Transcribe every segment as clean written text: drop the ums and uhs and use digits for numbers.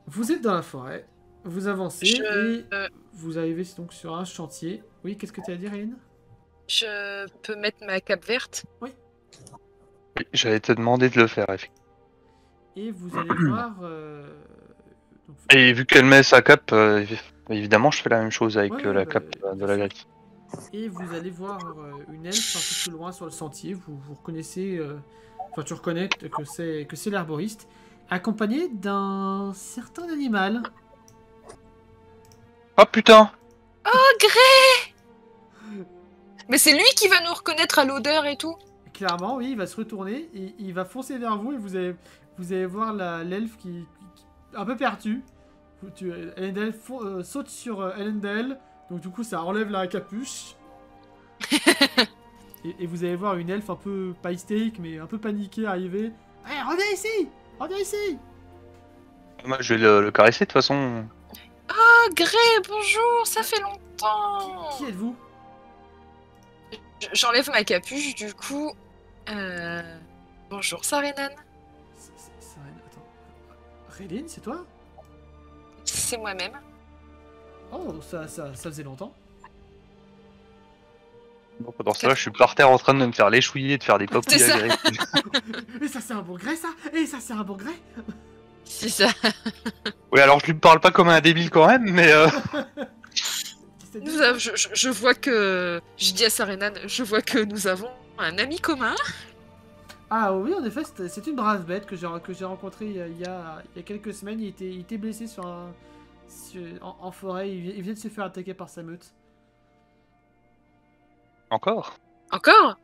Vous êtes dans la forêt, vous avancez Je, et vous arrivez donc sur un chantier. Oui, qu'est-ce que tu as à dire, Hélène? je peux mettre ma cape verte. Oui. Oui, j'allais te demander de le faire, effectivement. Et vous allez voir... donc, Et vu qu'elle met sa cape, évidemment, je fais la même chose ouais, avec ouais, la bah, cape de bien la sûr. griffe. Et vous allez voir une elfe un peu plus loin sur le sentier. Vous reconnaissez... Enfin, tu reconnais que c'est l'herboriste, accompagné d'un certain animal. Oh putain! Oh, Grey! Mais c'est lui qui va nous reconnaître à l'odeur et tout. Clairement, oui, il va se retourner et il va foncer vers vous et vous allez voir l'elfe un peu perdu. Elendel saute sur Elendel, donc du coup ça enlève la capuche. Et vous allez voir une elfe un peu, pas hystérique, mais un peu paniquée arriver. Hey, reviens ici! Reviens ici! Moi, je vais le caresser, de toute façon. Oh, Grey, bonjour, ça fait Qui, longtemps. qui êtes-vous? J'enlève ma capuche, du coup. Bonjour, Sarenan. Attends. Réline, c'est toi? C'est moi-même. Oh, ça faisait longtemps. Bon, pendant ce temps-là, je suis par terre en train de me faire l'échouiller, de faire des C'est papouilles ça. agréables. Et ça c'est un bon gré ça! Et ça c'est un bon gré! C'est ça. Oui, alors je lui parle pas comme un débile quand même, mais Je vois que. Je dis à Sarenan, je vois que nous avons un ami commun. Ah oui, en effet, c'est une brave bête que j'ai rencontrée il y a quelques semaines. Il était blessé en forêt. Il vient de se faire attaquer par sa meute. encore. Encore?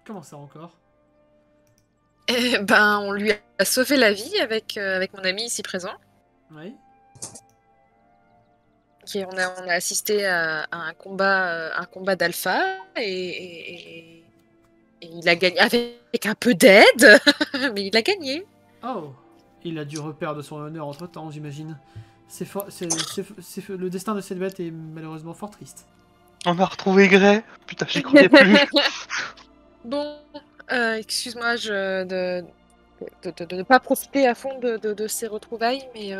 Comment ça encore? Eh ben, on lui a sauvé la vie avec mon ami ici présent. Oui. On a assisté à un combat d'alpha et il a gagné avec un peu d'aide, mais il a gagné. Oh, il a dû reperdre son honneur entre-temps, j'imagine. Le destin de cette bête est malheureusement fort triste. On a retrouvé Grey. Putain, j'y croyais plus. Bon, excuse-moi de ne pas profiter à fond de ces retrouvailles, mais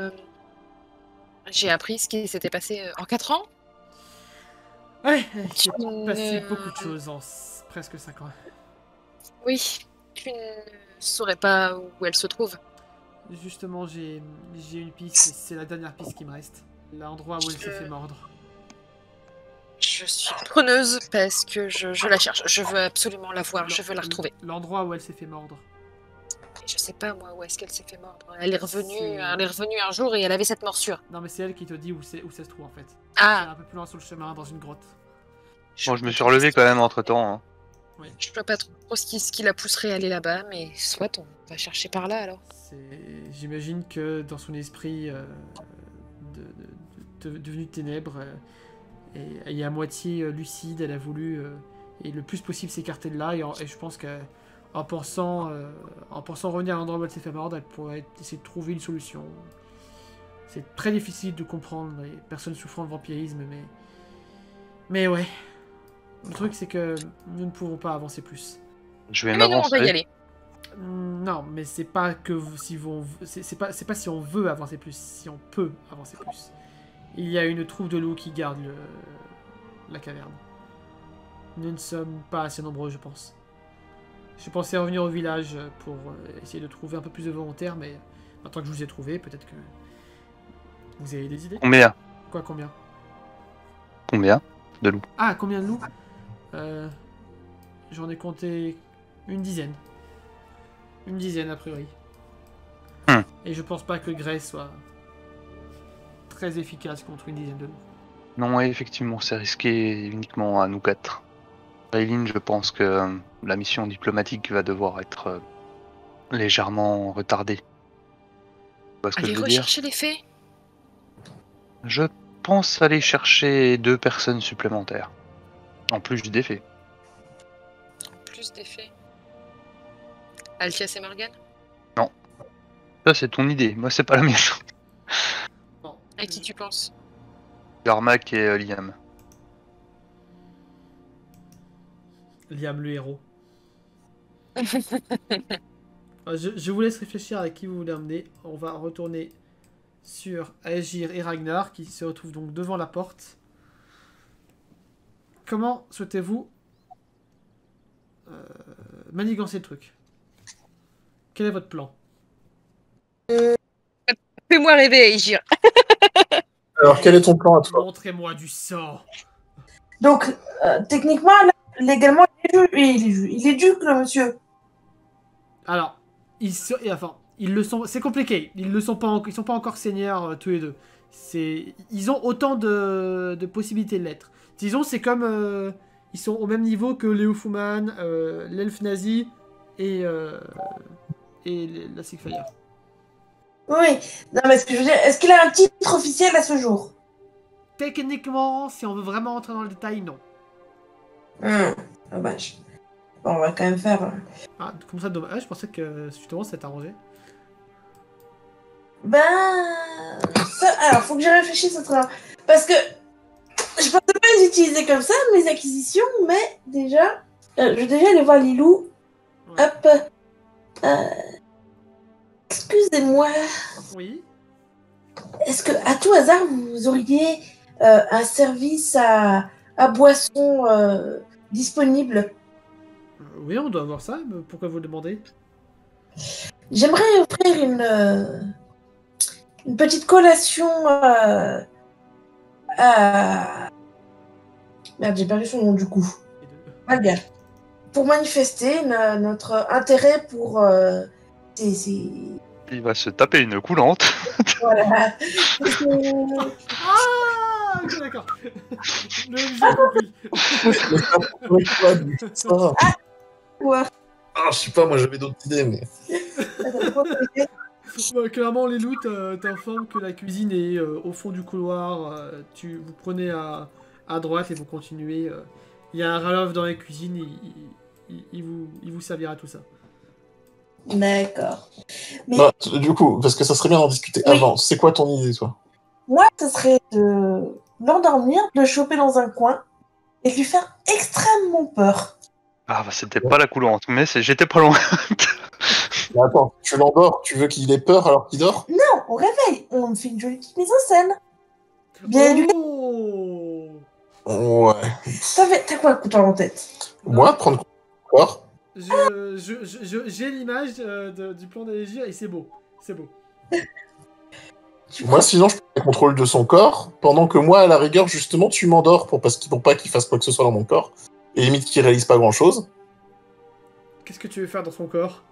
j'ai appris ce qui s'était passé en 4 ans. Ouais, il s'est passé beaucoup de Tu choses en presque 5 ans. Oui, tu ne saurais pas où elle se trouve. Justement, j'ai une piste et c'est la dernière piste qui me reste. L'endroit où elle s'est fait mordre. Je suis preneuse parce que je la cherche. Je veux absolument la voir, je veux la retrouver. L'endroit où elle s'est fait mordre. Et je sais pas moi où est-ce qu'elle s'est fait mordre. Elle est revenue un jour et elle avait cette morsure. Non, mais c'est elle qui te dit où ça se trouve en fait. C'est Ah, un peu plus loin sur le chemin, dans une grotte. Bon, je me suis relevé quand même entre temps. Hein. Oui. je vois pas trop ce qui la pousserait à aller là-bas, mais soit on va chercher par là alors. J'imagine que dans son esprit devenu ténèbres et à moitié lucide, elle a voulu et le plus possible s'écarter de là. Et je pense qu'en pensant revenir à l'endroit où elle s'est fait mordre, elle pourrait essayer de trouver une solution. C'est très difficile de comprendre les personnes souffrant de vampirisme, mais ouais. Le truc, c'est que nous ne pouvons pas avancer plus. Je vais Mais non, on va y m'avancer. aller. Non, mais c'est pas que si c'est pas si on veut avancer plus, si on peut avancer plus. Il y a une troupe de loups qui garde la caverne. Nous ne sommes pas assez nombreux, je pense. Je pensais revenir au village pour essayer de trouver un peu plus de volontaires, mais maintenant que je vous ai trouvé, peut-être que vous avez des idées. Combien? Quoi, combien? Combien de loups? Ah, combien de loups? J'en ai compté une dizaine. Une dizaine, a priori. Et je pense pas que Grey soit très efficace contre une dizaine de loups. Non, ouais, effectivement, c'est risqué uniquement à nous quatre. Rayline, je pense que la mission diplomatique va devoir être légèrement retardée. Tu vois ce que Allez je veux dire? rechercher les fées. Je pense aller chercher 2 personnes supplémentaires. En plus du défait. Plus des fées. Altias et Morgan. Non. Ça, c'est ton idée. Moi, c'est pas la mienne. Bon, À qui tu penses? Garmac et Liam. Liam le héros. Je vous laisse réfléchir à qui vous voulez emmener. On va retourner sur Aegir et Ragnar qui se retrouvent donc devant la porte. Comment souhaitez-vous manigancer le truc? Quel est votre plan? Fais-moi rêver, Aegir. Alors, quel est ton plan à toi? Montrez-moi du sang. Donc, techniquement, là, légalement, il est duc, le monsieur. Alors, ils le sont. C'est compliqué. Ils sont pas encore seigneurs tous les deux. Ils ont autant de possibilités de l'être. Disons, c'est comme ils sont au même niveau que Léo Fuman, l'elfe nazi et la Sigfire. Oui. Non, mais ce que je veux dire, est-ce qu'il a un titre officiel à ce jour? Techniquement, si on veut vraiment entrer dans le détail, non. Dommage. Bon, on va quand même faire... Ah, comme ça, dommage. Je pensais que justement, ça t'arrangeait. Ben... alors, faut que j'y réfléchisse autrement. Parce que je pensais pas les utiliser comme ça, mes acquisitions, mais déjà... je vais déjà aller voir Lilou. Ouais. Hop. Excusez-moi. Oui. Est-ce que, à tout hasard, vous auriez un service à boisson disponible? Oui, on doit avoir ça. Mais pourquoi vous le demandez? J'aimerais offrir une petite collation à... Merde, j'ai perdu son nom du coup. Malga. Pour manifester notre intérêt pour Il va se taper une coulante. Voilà. Ah, ok, d'accord. J'ai compris. Ouais. Ah, je sais pas, moi j'avais d'autres idées, mais... Bah, clairement, les loups t'informent que la cuisine est au fond du couloir. Vous prenez à droite et vous continuez. Il y a un Ralof dans la cuisine. Il vous servira tout ça. D'accord. Mais Bah, du coup, parce que ça serait bien d'en discuter Oui. avant. C'est quoi ton idée, toi? moi, ça serait de l'endormir, de le choper dans un coin et de lui faire extrêmement peur. Ah bah c'était pas la coulante, mais j'étais pas loin. Mais attends, tu l'endors, tu veux qu'il ait peur alors qu'il dort? Non, on réveille. On fait une jolie petite mise en scène. Bien éduqué. Oh Ouais. T'as quoi le couteau en tête? Moi, prendre corps. J'ai l'image du plan d'Alégir et c'est beau. C'est beau. Moi, sinon, je prends le contrôle de son corps, pendant que moi, à la rigueur, justement, tu m'endors pour pas qu'il fasse quoi que ce soit dans mon corps, et limite qu'il réalise pas grand-chose. Qu'est-ce que tu veux faire dans son corps?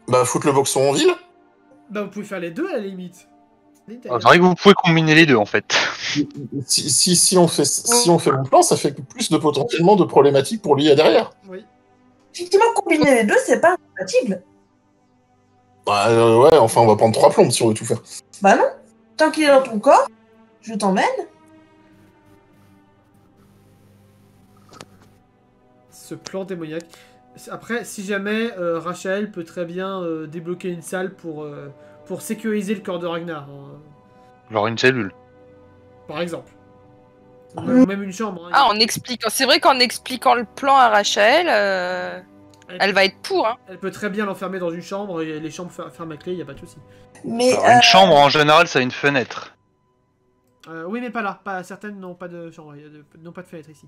Bah, foutre le boxon en ville. Bah, vous pouvez faire les deux à la limite. C'est vrai que vous pouvez combiner les deux en fait. Si on fait mon plan, ça fait plus de potentiellement de problématiques pour lui à derrière. Oui. Effectivement, combiner les deux, c'est pas incompatible. Bah, ouais, enfin, on va prendre 3 plombes si on veut tout faire. Bah non. Tant qu'il est dans ton corps, je t'emmène. Ce plan démoniaque. Après, si jamais Rachel peut très bien débloquer une salle pour sécuriser le corps de Ragnar, hein, Genre une cellule. par exemple. Ou même une chambre. Hein. Ah, en expliquant. C'est vrai qu'en expliquant le plan à Rachel, elle va être pour. Hein. Elle peut très bien l'enfermer dans une chambre et les chambres ferment à clé, y a pas de souci. Mais Alors, une chambre en général, ça a une fenêtre. Oui, mais pas là. Certaines n'ont pas de chambre, n'ont pas de fenêtre ici.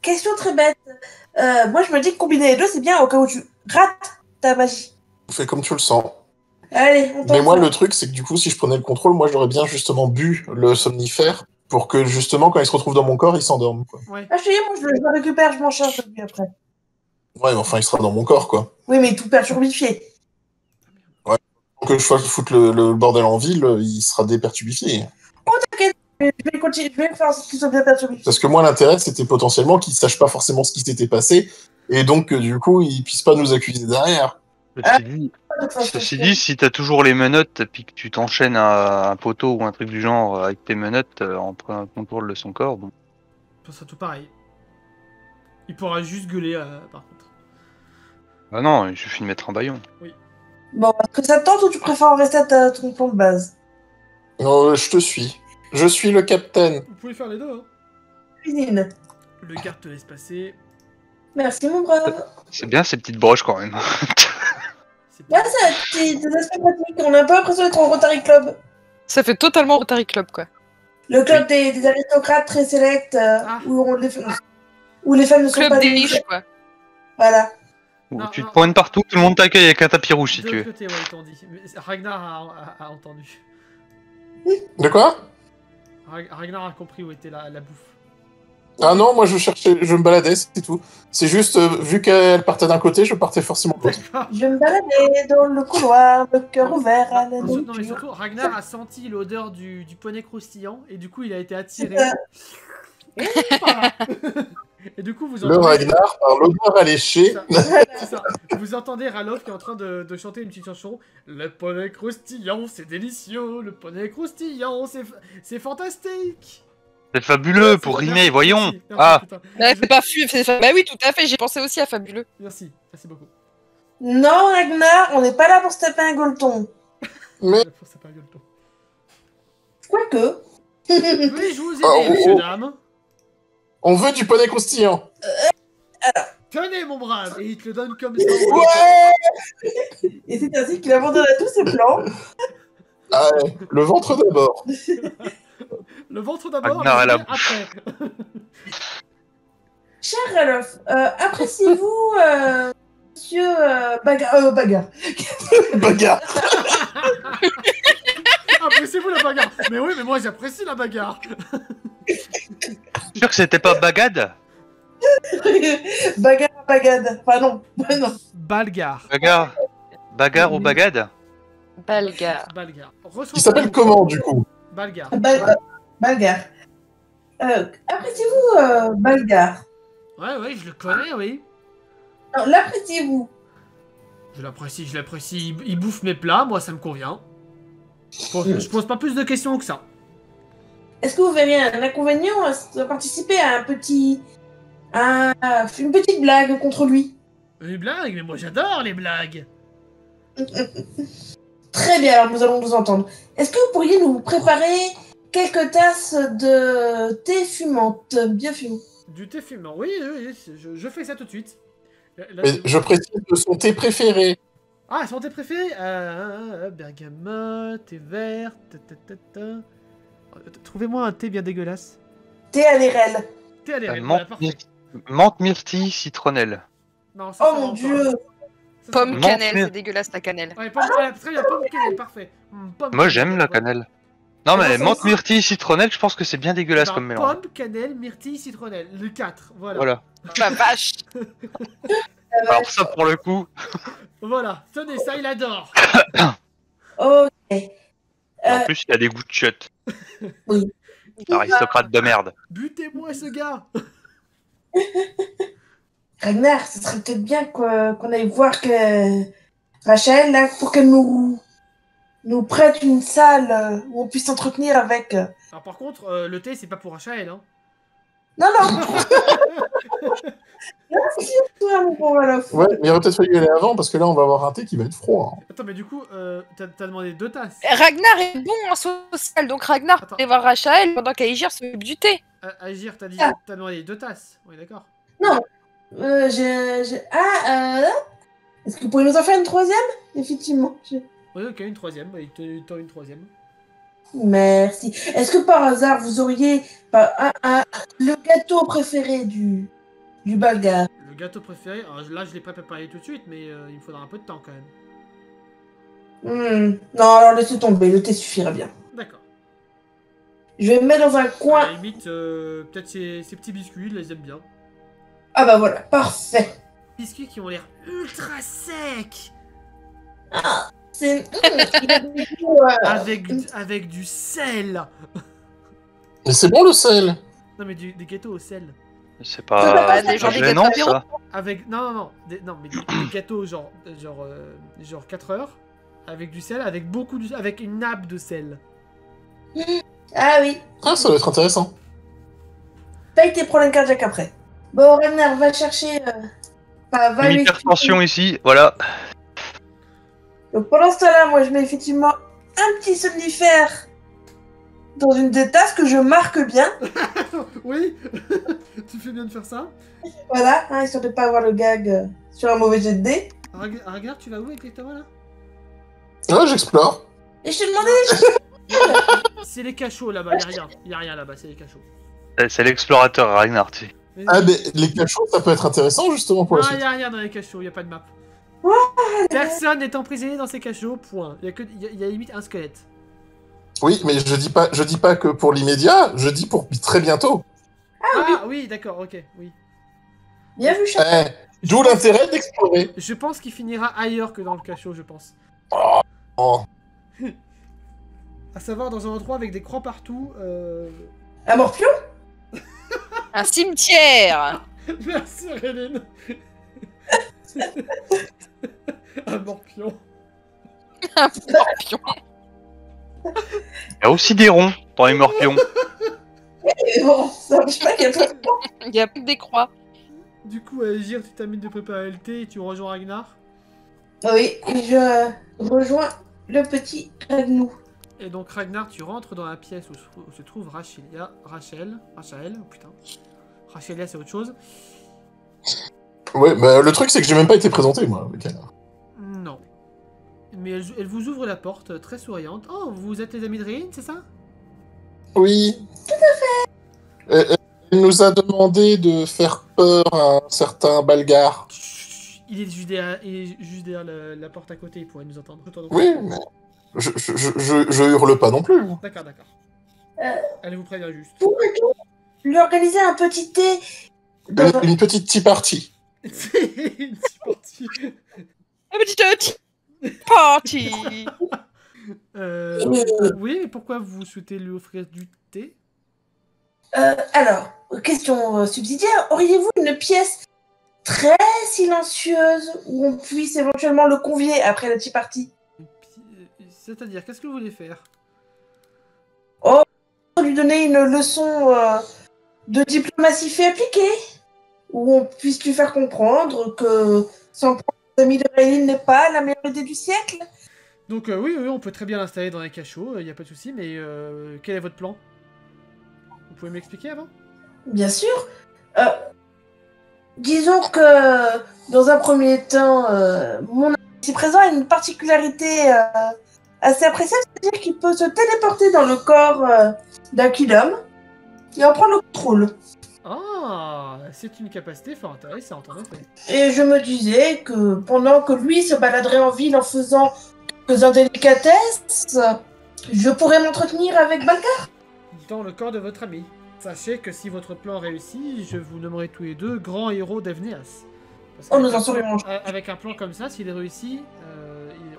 question très bête. Moi, je me dis que combiner les deux, c'est bien au cas où tu rates ta magie. Fais comme tu le sens. Allez, on tente Mais moi, ça. le truc, c'est que du coup, si je prenais le contrôle, moi, j'aurais bien justement bu le somnifère pour que justement, quand il se retrouve dans mon corps, il s'endorme, quoi. Ouais. Ah, je te dis, moi, je le récupère, je m'en charge de lui après. Ouais, mais enfin, il sera dans mon corps, quoi. Oui, mais tout perturbifié. Que je fasse foutre le bordel en ville, il sera déperturbifié. Oh, t'inquiète, je vais continuer, je vais faire en sorte qu'il soit bien perturbé. Parce que moi, l'intérêt, c'était potentiellement qu'il sache pas forcément ce qui s'était passé, et donc que du coup, il puisse pas nous accuser derrière. Ceci dit, si t'as toujours les menottes, puis que tu t'enchaînes à un poteau ou un truc du genre avec tes menottes en prenant contrôle de son corps, bon. Ça sera tout pareil. Il pourra juste gueuler, par contre. Ah non, il suffit de mettre un baillon. Bon, est-ce que ça te tente ou tu préfères en rester à ton plan de base? Non, je te suis. Je suis le capitaine. Vous pouvez faire les deux, hein. Cuisine. Le garde te laisse passer. Merci, mon brave. C'est bien ces petites broches quand même. C'est Là, c'est des aspects pratiques. On a un peu l'impression d'être en Rotary Club. Ça fait totalement Rotary Club, quoi. Le club des aristocrates très sélects où les femmes ne sont Club pas des des riches, quoi. Voilà. Où Non, tu non. te pointes partout, tout le monde t'accueille avec un tapis rouge si de tu l'autre veux. côté, ouais, ils t'ont dit. Mais Ragnar a entendu. De quoi? Ragnar a compris où était la bouffe. Ah non, moi je cherchais, je me baladais, c'est tout. C'est juste, vu qu'elle partait d'un côté, je partais forcément de l'autre. D'accord. Je me baladais dans le couloir, le cœur ouvert à la Non, mais nourriture. surtout, Ragnar a senti l'odeur du poney croustillant et du coup il a été attiré. Voilà. Et du coup vous Le entendez. Ragnar, par l'odeur alléchée. C'est ça. Vous entendez Ralof qui est en train de chanter une petite chanson. Le poney croustillant, c'est délicieux. Le poney croustillant, c'est fantastique. C'est fabuleux pour Merci, rimer, voyons. merci, Ah, putain. Ouais, c'est pas Bah oui, tout à fait, j'ai pensé aussi à Fabuleux. Merci beaucoup. Non, Ragnar, on n'est pas là pour se taper un gueuleton. Mais C'est pas un gueuleton. Quoique. Oui, je vous ai Oh, dit, oh, monsieur oh. dame. on veut du poney croustillant. Tenez, mon brave. Et il te le donne comme ça. Ouais. Et c'est ainsi qu'il abandonna tous ses plans. Ah, ouais, le ventre d'abord. Le ventre d'abord, Ragnar le à la poney après. Cher Ralof, appréciez-vous Monsieur Bagarre Bagarre. Appréciez-vous la bagarre. Mais oui, mais moi j'apprécie la bagarre. sûr que c'était pas Bagad? Bagarre, bagade. Enfin non, non. Balgar. Bagarre ou Bagad? Balgar. Balgar. Il s'appelle comment, du coup? Balgar. Balgar. Appréciez-vous Balgar? Ouais, je le connais, oui. Non, l'appréciez-vous? Je l'apprécie. Il bouffe mes plats, moi ça me convient. Je pose pas plus de questions que ça. Est-ce que vous verriez un inconvénient à participer à une petite blague contre lui? Une blague, mais moi j'adore les blagues. Très bien, alors nous allons nous entendre. Est-ce que vous pourriez nous préparer quelques tasses de thé fumante, bien fumante? Du thé fumant, oui, je fais ça tout de suite. Là, Mais je précise de son thé préféré. Ah, son thé préféré bergamote, thé vert, Trouvez-moi un thé bien dégueulasse. Thé à l'érel. Thé à l'érable, voilà, parfait. Menthe, myrtille, citronnelle. Non, ça, Oh ça va mon encore. dieu! Ça, Pomme Non, cannelle, mais- c'est dégueulasse la cannelle. Ouais, pomme, voilà, très bien, pomme cannelle, parfait. Pomme Moi cannelle, j'aime la ouais. cannelle. Non mais ça menthe, aussi. myrtille, citronnelle, je pense que c'est bien dégueulasse Ben, comme mélange. pomme, cannelle, myrtille, citronnelle. Le 4, voilà. Voilà. Ma vache. Alors ça pour le coup, Voilà, tenez, ça, il adore. Ok. en plus il y a des goûts de chiottes. Oui. Aristocrate de merde. Butez-moi ce gars. Ragnar, ce serait peut-être bien qu'on aille voir que Rachel, là, pour qu'elle nous prête une salle où on puisse s'entretenir avec. Alors par contre, le thé, c'est pas pour Rachael, hein. Non, non! Merci, toi, mon bon Ralof. Ouais, mais il aurait peut-être fallu y aller avant, parce que là, on va avoir un thé qui va être froid. hein. Attends, mais du coup, t'as demandé 2 tasses. Ragnar est bon en social, donc Ragnar Attends. peut voir Rachel pendant qu'Aegir s'occupe du thé. Agir, t'as demandé 2 tasses. Oui, d'accord. Est-ce que vous pouvez nous en faire une troisième? Effectivement. Oui, ok, une troisième. Bah, il t'en une troisième. Merci. Est-ce que par hasard, vous auriez le gâteau préféré du Balgar? Le gâteau préféré, alors là, je l'ai pas préparé tout de suite, mais il me faudra un peu de temps quand même. Non, alors laissez tomber, le thé suffira bien. D'accord. Je vais me mettre dans un À coin. la limite, peut-être ces petits biscuits, ils les aiment bien. Ah bah voilà, parfait. Biscuits qui ont l'air ultra secs. C'est... il a des goûts, Avec du sel. Mais c'est bon, le sel. Non, mais des gâteaux au sel. C'est Ça pas, va pas, c'est des gens pas des gênant gâteaux ça. Avec. Non, mais des gâteaux genre 4 heures. Avec du sel, avec une nappe de sel. Ah oui, Ah, ça doit être intéressant. paye tes problèmes cardiaques après. Bon, Ragnar, va chercher... va Une lui hypertension ici, voilà. Donc pendant ce temps-là, moi je mets effectivement un petit somnifère dans une des tasses que je marque bien. Oui. Tu fais bien de faire ça. Voilà, histoire de pas avoir le gag sur un mauvais jet de dés. Ragnar, tu vas où exactement là? Ouais, j'explore. Et je te demandais, C'est les cachots là-bas, y'a rien là-bas, c'est les cachots. C'est l'explorateur Ragnar, tu sais. Mais- Ah, mais les cachots, ça peut être intéressant, justement, pour la Non, suite. y'a rien dans les cachots, y'a pas de map. What? Personne n'est emprisonné dans ces cachots, point. Y a limite un squelette. Oui, mais je dis pas que pour l'immédiat, je dis pour très bientôt. Ah oui, d'accord, ok, oui. bien vu, chat. Eh, d'où l'intérêt d'explorer. Je pense qu'il finira ailleurs que dans le cachot, je pense. Oh. À savoir dans un endroit avec des croix partout. Un morpion? Un cimetière. Merci Réline. Un morpion. Un morpion. Il y a aussi des ronds dans les morpions. Et bon, ça marche pas qu'il y a pas de temps. Il y a plus des croix. Du coup, Agir, tu termines de préparer le thé et tu rejoins Ragnar. Oui, et je rejoins le petit Ragnou. Et donc Ragnar, tu rentres dans la pièce où se trouve Rachel, oh putain. Rachelia, c'est autre chose. Ouais, bah le truc, c'est que j'ai même pas été présenté, moi, avec elle. Non. Mais elle vous ouvre la porte, très souriante. Oh, vous êtes les amis de Réline, c'est ça? Oui. Tout à fait. Elle nous a demandé de faire peur à un certain Balgar. Chut, il est juste derrière la porte à côté, il pourrait nous entendre. Retourne. Oui, mais je hurle pas non plus. D'accord. Euh. Elle vous prévient juste. Pourrait-on lui organiser un petit thé Une petite tea party. C'est une petite partie. Un petit party. Oui, mais pourquoi vous souhaitez lui offrir du thé? Alors, question subsidiaire, auriez-vous une pièce très silencieuse où on puisse éventuellement le convier après la tea party? C'est-à-dire, qu'est-ce que vous voulez faire? Lui donner une leçon de diplomatie fait appliquée, où on puisse lui faire comprendre que s'en prendre aux amis de Raylene n'est pas la meilleure idée du siècle. Donc oui, on peut très bien l'installer dans les cachots, il n'y a pas de souci, mais quel est votre plan? Vous pouvez m'expliquer avant? Bien sûr. Disons que, dans un premier temps, mon ami ici présent a une particularité assez appréciable, c'est-à-dire qu'il peut se téléporter dans le corps d'un kidom et en prendre le contrôle. Ah, c'est une capacité fort intéressante, en effet. Et je me disais que pendant que lui se baladerait en ville en faisant quelques indélicatesses, je pourrais m'entretenir avec Balgar. Dans le corps de votre ami. Sachez que si votre plan réussit, je vous nommerai tous les deux grands héros d'Evneas. Oh, nous en serions. Avec un plan comme ça, s'il est réussi,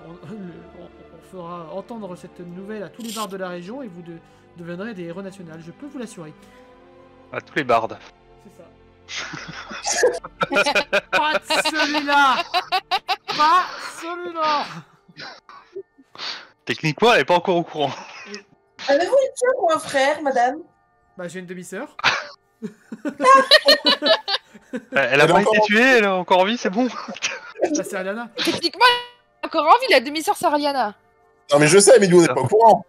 on fera entendre cette nouvelle à tous les bards de la région et vous deviendrez des héros nationaux. Je peux vous l'assurer. À tous les bardes. C'est ça. Pas de celui-là. Pas celui-là. Techniquement, elle est pas encore au courant. Avez-vous une sœur ou un frère, madame? Bah, j'ai une demi-sœur. Elle a pas été tuée, elle est encore en vie, c'est bon. Bah, c'est Ariana. Techniquement, elle est encore en vie, la demi-sœur Sariana. Non, mais je sais, mais nous, on n'est pas au courant.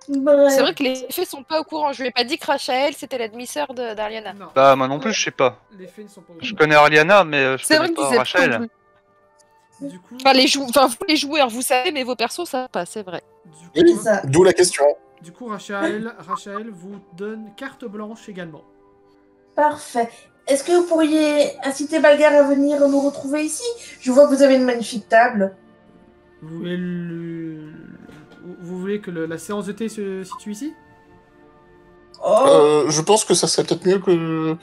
Bref. C'est vrai que les faits sont pas au courant. Je lui ai pas dit que Rachael c'était la demi-sœur d'Ariana. Non. Bah, moi non plus, je sais pas. Les faits ne sont pas au Je courant. connais Arliana, mais je C'est vrai connais que vous pas êtes Rachel. pas non plus. Du coup, Vous les joueurs, vous savez, mais vos persos, ça pas, c'est vrai. Oui, ça. d'où la question. Du coup, Rachel vous donne carte blanche également. Parfait. Est-ce que vous pourriez inciter Balgar à venir nous retrouver ici? Je vois que vous avez une magnifique table. Vous voulez que la séance de thé se situe ici? Oh, Je pense que ça serait peut-être mieux que...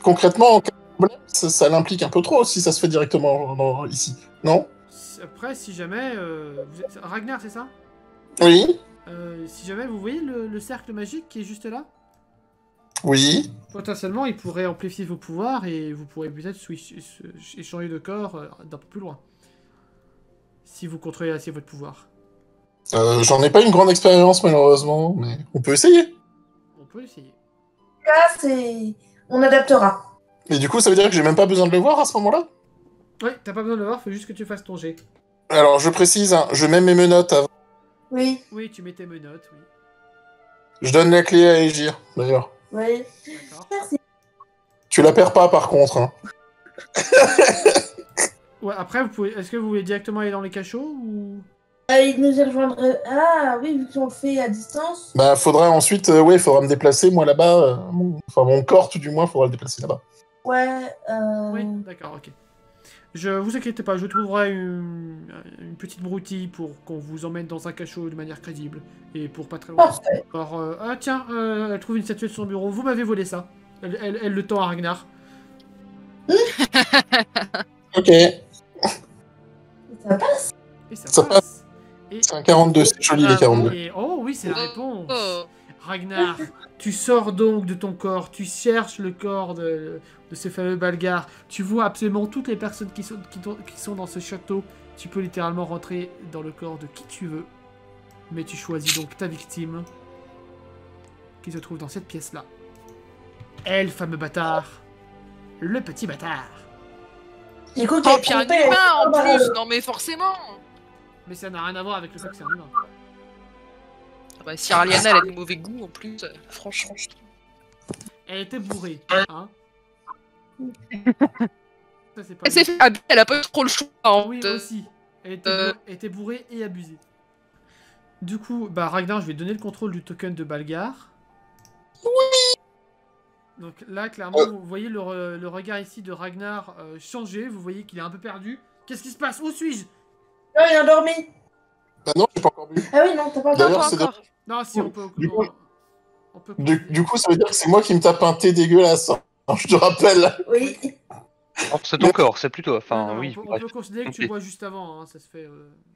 Concrètement, en cas de problème, ça l'implique un peu trop si ça se fait directement ici. Non? Après, si jamais... Ragnar, c'est ça? Oui? Si jamais vous voyez le cercle magique qui est juste là, Oui? potentiellement il pourrait amplifier vos pouvoirs et vous pourrez peut-être échanger de corps d'un peu plus loin. Si vous contrôlez assez votre pouvoir. J'en ai pas une grande expérience, malheureusement, mais on peut essayer. On peut essayer. là, c'est... On adaptera. Mais du coup, ça veut dire que j'ai même pas besoin de le voir à ce moment-là? Ouais, t'as pas besoin de le voir, faut juste que tu fasses ton jet. Alors, je précise, hein, je mets mes menottes avant. Oui, Oui, tu mets tes menottes, oui. Je donne la clé à Egir, d'ailleurs. oui. D'accord. Merci. Tu la perds pas, par contre. Hein. Ouais, après, vous pouvez... Est-ce que vous voulez directement aller dans les cachots ou... Il nous y rejoindrait. Ah oui, vu qu'on le fait à distance. Bah, faudra ensuite, ouais, faudra me déplacer, moi, là-bas. Enfin, mon corps, tout du moins, faudra le déplacer là-bas. Ouais. Oui, d'accord, ok. Je vous inquiétez pas, je trouverai une petite broutille pour qu'on vous emmène dans un cachot de manière crédible. Et pour pas très longtemps. Parfait. Alors, ah tiens, elle trouve une statuette sur son bureau. Vous m'avez volé ça. Elle le tend à Ragnar. Ok, Ça passe. Et ça, Ça passe. Et, c'est un 42, c'est joli les 42. et- oh oui, c'est la réponse. Oh. Ragnar, tu sors donc de ton corps, tu cherches le corps de ce fameux Balgar, tu vois absolument toutes les personnes qui sont dans ce château, tu peux littéralement rentrer dans le corps de qui tu veux, mais tu choisis donc ta victime, qui se trouve dans cette pièce-là. Et le fameux bâtard, le petit bâtard. J'ai cru Oh, qu'elle puis un trompait. humain en Ah, plus. Non mais forcément. Mais ça n'a rien à voir avec le fait que c'est un humain. Ah bah, si Arliana elle a du mauvais goût en plus, franchement. Je trouve. Elle était bourrée, hein. Ça, c'est pas Elle s'est fait abuser, elle a pas eu trop le choix. Hein, Oui, de- aussi. Elle était bourrée et abusée. Du coup, bah Ragnar, je vais donner le contrôle du token de Balgar. Oui. Donc là, clairement, vous voyez le regard ici de Ragnar changer. Vous voyez qu'il est un peu perdu. Qu'est-ce qui se passe? Où suis-je? Non, il a dormi. Bah non, j'ai pas encore vu. Ah oui, non, t'as pas Non, D'ailleurs, pas c'est encore. Non, si, on peut... Du coup- on peut Du coup, ça veut dire que c'est moi qui me tape un thé dégueulasse. Hein, je te rappelle. Oui. Oh, c'est ton corps, c'est plutôt. Non, Enfin, non, oui, on bref. peut considérer que tu Ok. bois juste avant, hein, ça se fait...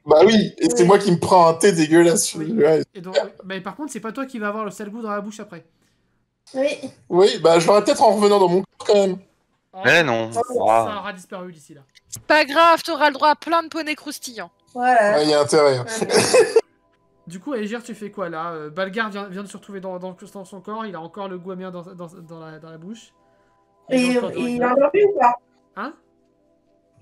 Bah oui, et c'est Oui. moi qui me prends un thé dégueulasse. Oui. Ouais. Et donc, mais par contre, c'est pas toi qui vas avoir le sale goût dans la bouche après. Oui. Oui, bah je l'aurai peut-être en revenant dans mon corps quand même. Oh, Mais non. Ça Ah. aura disparu d'ici là. C'est pas grave, t'auras le droit à plein de poneys croustillants. Voilà. Ouais, il y a intérêt. Hein. Du coup, Aegir, tu fais quoi là? Balgar vient de se retrouver dans son corps, il a encore le goût amer dans la bouche. Et dans le corps de il a Ragnar. endormi ou pas? Hein?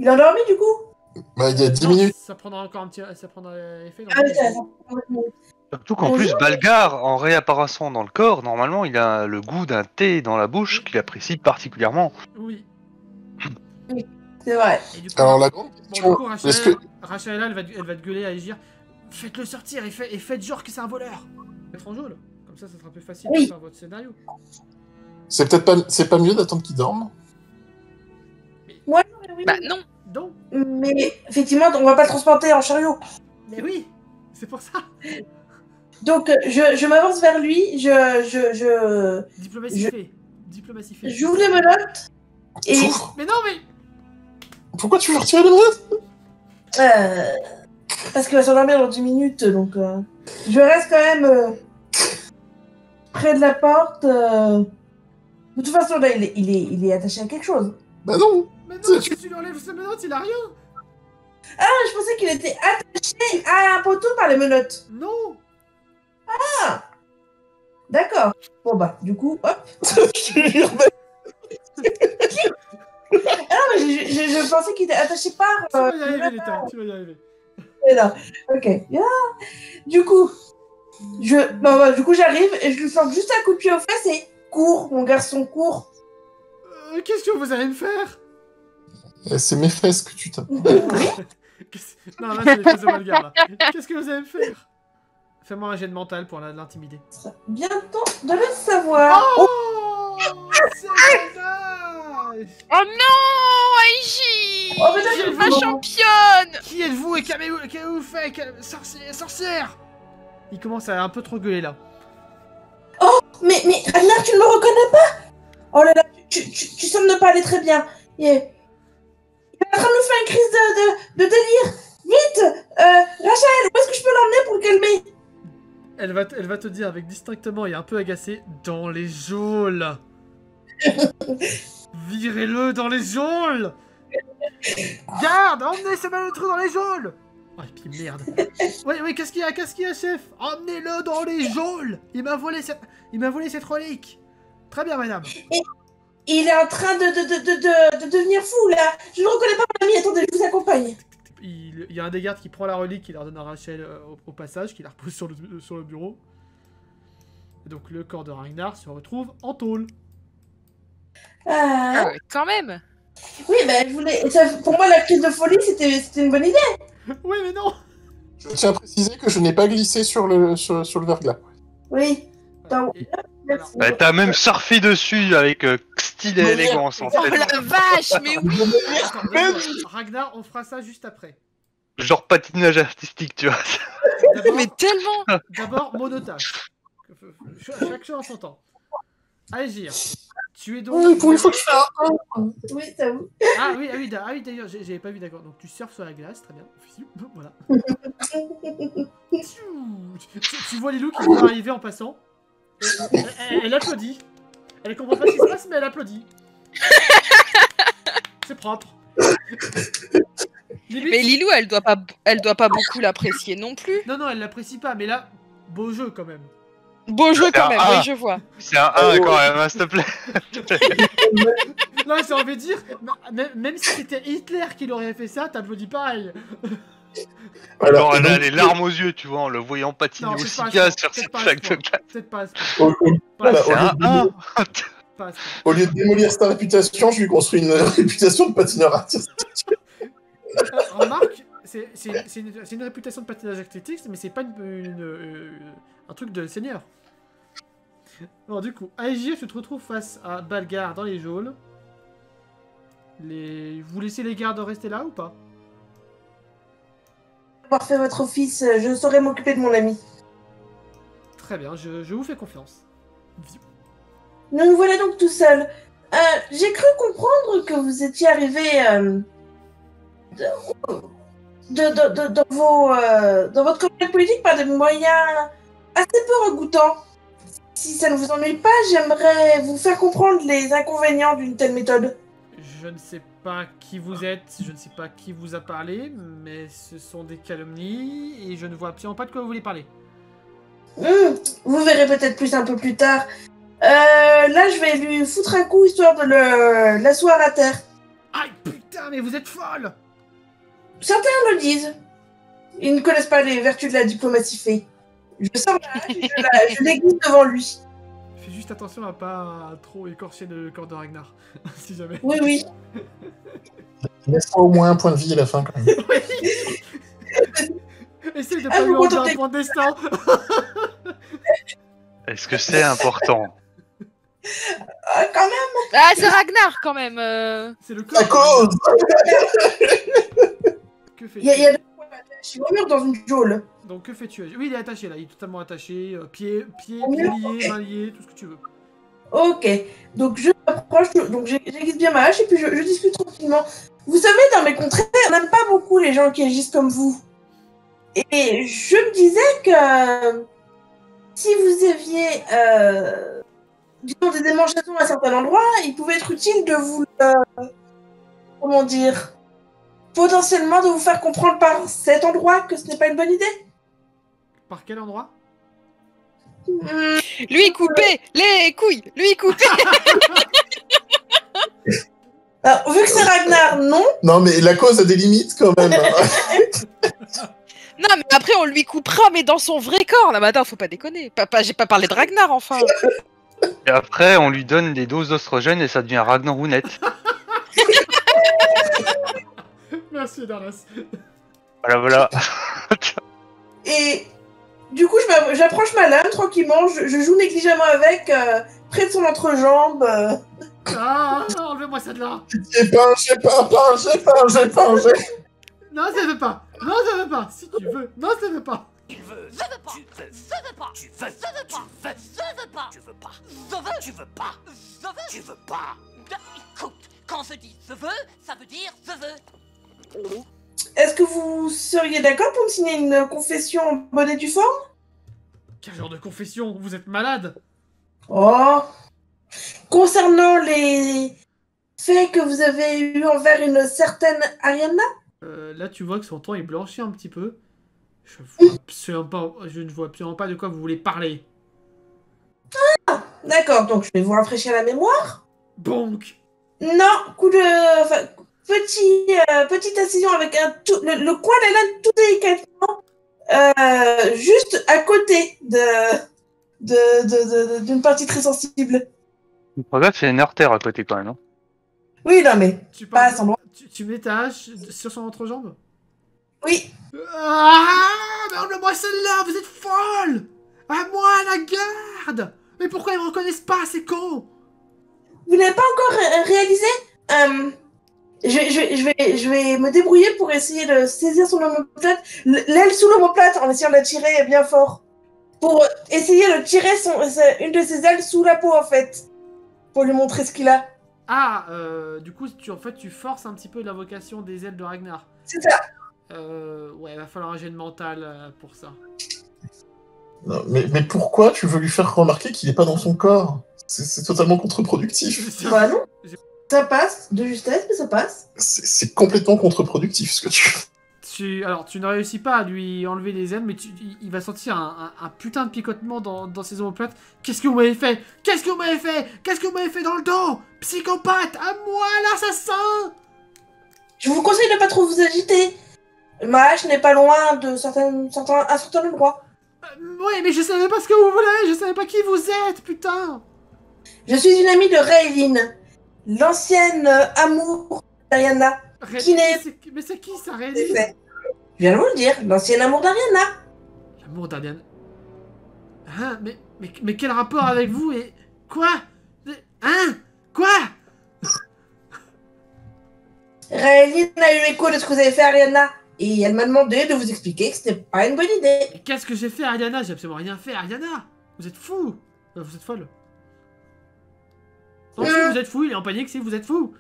Il a endormi du coup? Bah il y a 10 Non, minutes. Ça prendra encore un petit... Ça prendra effet dans Ah oui, 10 ça minutes. Surtout qu'en plus, Balgar, en réapparaissant dans le corps, normalement, il a le goût d'un thé dans la bouche qu'il apprécie particulièrement. Oui. C'est vrai. Et du coup, Alors la grande bon, question, du coup est-ce que... Rachel, elle va te gueuler à Aegir. Faites-le sortir et faites genre que c'est un voleur. Mettre en jaune. Comme ça sera plus facile Oui. de faire votre scénario. C'est peut-être pas... C'est pas mieux d'attendre qu'il dorme? Oui. Bah non. Donc, Mais effectivement, on va pas le transporter en chariot. mais oui, c'est pour ça. Donc je m'avance vers lui, Diplomatie Je- fait. Diplomatie fait. j'ouvre les menottes et Ouf. Mais non, mais... Pourquoi tu veux retirer les menottes? parce qu'il va s'endormir dans 10 minutes, donc je reste quand même près de la porte. De toute façon, là, il est attaché à quelque chose. Bah non. Mais non, si tu lui enlèves ses menottes, il a rien. Ah, je pensais qu'il était attaché à un poteau par les menottes. Non. D'accord. Bon bah, du coup, hop. Je te jure, Ah non, mais je pensais qu'il était attaché par. Tu vas y arriver, l'état. Tu vas y arriver. Là. Ok. Ah. Du coup, du coup, j'arrive et je lui flanque juste un coup de pied aux fesses et cours, mon garçon, cours. Qu'est-ce que vous allez me faire? c'est mes fesses que tu tapes. Non, là, c'est les fesses de Balgar, là. Qu'est-ce que vous allez me faire? Fais-moi un jet de mental pour l'intimider. Bientôt de le savoir. Oh, c'est dommage. Oh non, Aiji, Oh, mais là, J'ai je ma bon. championne. Qui êtes-vous et qu'avez-vous fait? Sorcière! Il commence à un peu trop gueuler, là. Mais Ragnar, tu ne me reconnais pas? Oh là là, tu sembles ne pas aller très bien. Il est en train de nous faire une crise de délire. Vite, Rachel, où est-ce que je peux l'emmener pour le calmer? Elle va te dire avec distinctement et un peu agacé, dans les geôles. Virez-le dans les geôles. Garde, emmenez ce malheureux dans les geôles. Oh, et puis merde. Oui, qu'est-ce qu'il y a, chef? Emmenez-le dans les geôles. Il m'a volé cette relique. Très bien, madame. Il est en train de devenir fou, là. Je ne reconnais pas mon ami. Attendez, je vous accompagne. Il y a un des gardes qui prend la relique, qui la redonne à Rachel au passage, qui la repose sur le bureau. Et donc le corps de Ragnar se retrouve en tôle. Ah ouais, quand même. Oui, ben, pour moi, la crise de folie, c'était une bonne idée. Oui, mais non. Je tiens à préciser que je n'ai pas glissé sur le verglas. Oui. Attends, Et- merci. Bah, t'as même surfé dessus avec style et Mais élégance en Oh fait. la vache, mais oui. Attends, d'accord. Ragnar, on fera ça juste après. Genre patinage artistique, tu vois. D'abord, Mais tellement. d'abord monotache. Chaque chose en son temps. Agir. Tu es donc. Oui, pour une fois que je fais un... Oui, ça vous. Ah oui, d'ailleurs, j'avais pas vu, d'accord. Donc tu surfes sur la glace, très bien. Voilà. Tu vois les loups qui vont arriver en passant. Elle applaudit. Elle comprend pas ce qui se passe, mais elle applaudit. C'est propre. Limite- Mais Lilou, elle doit pas beaucoup l'apprécier non plus. Non, elle l'apprécie pas, mais là, beau jeu quand même. Beau jeu quand même, Ah. oui, je vois. C'est un 1 quand même, hein, s'il te plaît. Là, j'ai envie de dire, même si c'était Hitler qui l'aurait fait ça, t'applaudis pareil. Voilà, Genre, et elle a donc, les larmes aux yeux, tu vois, en le voyant patiner Non, aussi peut-être pas bien à ce sur point, cette peut-être plaque pas à de ce glace. Peut-être pas à ce point. voilà, C'est un 1. Pas à ce point. au lieu de démolir sa réputation, je lui construis une réputation de patineur artistique. Remarque, c'est une réputation de patinage athlétique, mais c'est pas un truc de seigneur. Bon, du coup, Aegir, tu te retrouves face à Balgar dans les geôles. Vous laissez les gardes rester là ou pas? Avoir fait votre office, je saurais m'occuper de mon ami. Très bien, je vous fais confiance. Nous voilà donc tout seuls. J'ai cru comprendre que vous étiez arrivé dans votre campagne politique par des moyens assez peu regoutants. Si ça ne vous ennuie pas, j'aimerais vous faire comprendre les inconvénients d'une telle méthode. Je ne sais pas qui vous êtes, je ne sais pas qui vous a parlé, mais ce sont des calomnies et je ne vois absolument pas de quoi vous voulez parler. Vous verrez peut-être plus un peu plus tard. Là, je vais lui foutre un coup histoire de l'asseoir à terre. Aïe, putain, mais vous êtes folle! Certains le disent. Ils ne connaissent pas les vertus de la diplomatie fée. Je sors ma hache et je l'aiguise devant lui. Fais juste attention à pas trop écorcher le corps de Ragnar, si jamais. Oui, oui. Il laissera au moins un point de vie à la fin, quand même. Essaye de Ah, pas vous lui enlever contentez. un point de destin. Est-ce que c'est important? Quand même. Ah, c'est Ragnar quand même. C'est le À corps. cause Que fais-tu? Il y a deux points attachés au mur dans une geôle. Donc que fais-tu? Oui, il est attaché là, il est totalement attaché, pieds Au mur. liés, mains liées, tout ce que tu veux. Ok. Donc je m'approche, donc j'aiguise bien ma hache et puis je discute tranquillement. Vous savez, dans mes contrées, on n'aime pas beaucoup les gens qui agissent comme vous. Et je me disais que si vous aviez, disons, des démangeaisons à certains endroits, il pouvait être utile de vous, comment dire, potentiellement de vous faire comprendre par cet endroit que ce n'est pas une bonne idée. Par quel endroit? Lui couper les couilles, lui couper. Alors, vu que c'est Ragnar, non. Non, mais la cause a des limites, quand même. Hein. Non, mais après on lui coupera, mais dans son vrai corps. Là, maintenant, faut pas déconner. Papa, j'ai pas parlé de Ragnar, enfin. Et après, on lui donne des doses d'ostrogène et ça devient Ragnar Rounette. Merci Darlas. Voilà. Et du coup, j'approche ma lame tranquillement, je joue négligemment avec, près de son entrejambe. Ah, enlevez-moi ça de là. J'ai pas. Non, ça veut pas. Non, ça veut pas. Si tu veux. Non, ça veut pas. Tu veux, je veux pas, tu veux, je veux pas, tu veux, je veux pas, tu veux pas, tu veux pas, tu veux pas. Écoute, quand je dis je veux, ça veut dire je veux. Est-ce que vous seriez d'accord pour me signer une confession en bonne et due forme? Quel genre de confession? Vous êtes malade? Oh. Concernant les faits que vous avez eus envers une certaine Ariana? Là, tu vois que son ton est blanchi un petit peu. Je ne vois absolument pas de quoi vous voulez parler. D'accord, donc je vais vous rafraîchir la mémoire. Bonk. Non, petite incision avec le coin de la lame tout délicatement, juste à côté d'une partie très sensible. Regarde, c'est une artère à côté quand même. Hein. Oui, non, mais Tu pas parles à semblant. tu mets ta hache sur son entrejambe? Oui, Ah, mais enlève-moi celle-là, vous êtes folle! À moi, la garde! Mais pourquoi ils me reconnaissent pas, c'est con? vous n'avez pas encore réalisé je vais me débrouiller pour essayer de saisir son omoplate, l'aile sous l'omoplate, en essayant de la tirer bien fort. Pour essayer de tirer une de ses ailes sous la peau, en fait. Pour lui montrer ce qu'il a. Ah, du coup, en fait, tu forces un petit peu l'invocation des ailes de Ragnar. C'est ça. Ouais, il va falloir un jet de mental pour ça. Non, mais pourquoi tu veux lui faire remarquer qu'il n'est pas dans son corps? C'est totalement contre-productif. Bah non. Ça passe, de justesse, mais ça passe. C'est complètement contre-productif ce que tu fais. Alors, tu ne réussis pas à lui enlever les ailes, mais il va sentir un putain de picotement dans ses omoplates. Qu'est-ce que vous m'avez fait? Qu'est-ce que vous m'avez fait? Qu'est-ce que vous m'avez fait dans le dos? Psychopathe! À moi, l'assassin! Je vous conseille de pas trop vous agiter. Ma hache n'est pas loin de un certain endroit. Ouais, mais je savais pas ce que vous voulez! Je savais pas qui vous êtes, putain! Je suis une amie de Raylene, l'ancienne amour d'Ariana. Qui n'est- Mais c'est qui ça, Rémi? C'est fait. Je viens de vous le dire, l'ancienne amour d'Ariana. L'amour d'Ariane. Hein? Mais quel rapport avec vous et... Quoi? Hein? Quoi? Raylene a eu écho de ce que vous avez fait à Ariana. Et elle m'a demandé de vous expliquer que c'était pas une bonne idée. Et qu'est-ce que j'ai fait à Ariana? J'ai absolument rien fait à Ariana! Vous êtes fou! Vous êtes folle. Non, si vous êtes fou, il est en panique, si vous êtes fou!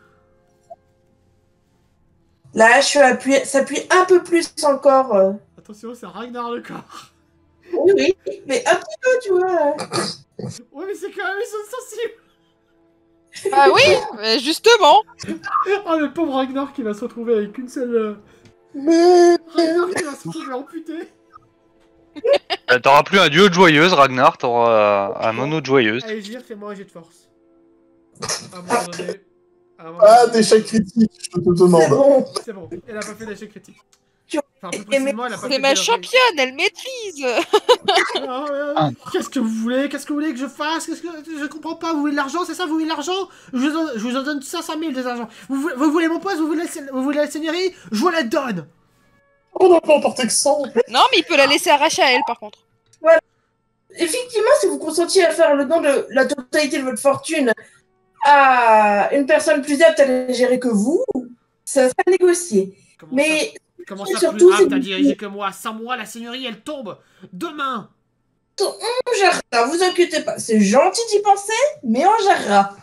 La hache s'appuie un peu plus encore. Attention, c'est Ragnar le corps. Oui, oui, mais un petit peu, tu vois. Ouais, mais c'est quand même une zone sensible! Ah oui, mais justement. Oh, le pauvre Ragnar qui va se retrouver avec une seule... Mais... Ragnar qui va se retrouver amputé! T'auras plus un duo de joyeuse, Ragnar, t'auras un mono de joyeuse. Allez, Gire, fais-moi un jet de force. À un moment donné... Ah, d'échec critique, je te C'est demande. bon. C'est bon, elle a pas fait d'échec critique. Tu- Enfin, plus précisément, elle a pas fait C'est ma de- championne, elle maîtrise. Qu'est-ce que vous voulez? Qu'est-ce que vous voulez que je fasse? Je comprends pas. Vous voulez de l'argent, c'est ça? Vous voulez de l'argent? Je vous en donne 500 000 des argent. Vous voulez mon poste? Vous voulez la seigneurie? Je vous la donne! On n'a pas emporté que 100. Non, mais il peut la laisser arracher à elle, par contre. Effectivement, si vous consentiez à faire le don de la totalité de votre fortune à une personne plus apte à la gérer que vous, ça sera négocié. Mais Comment ça surtout, plus apte à c'est- diriger que moi? Sans moi, la seigneurie, elle tombe! Demain! on gérera, vous inquiétez pas. C'est gentil d'y penser, mais on gérera.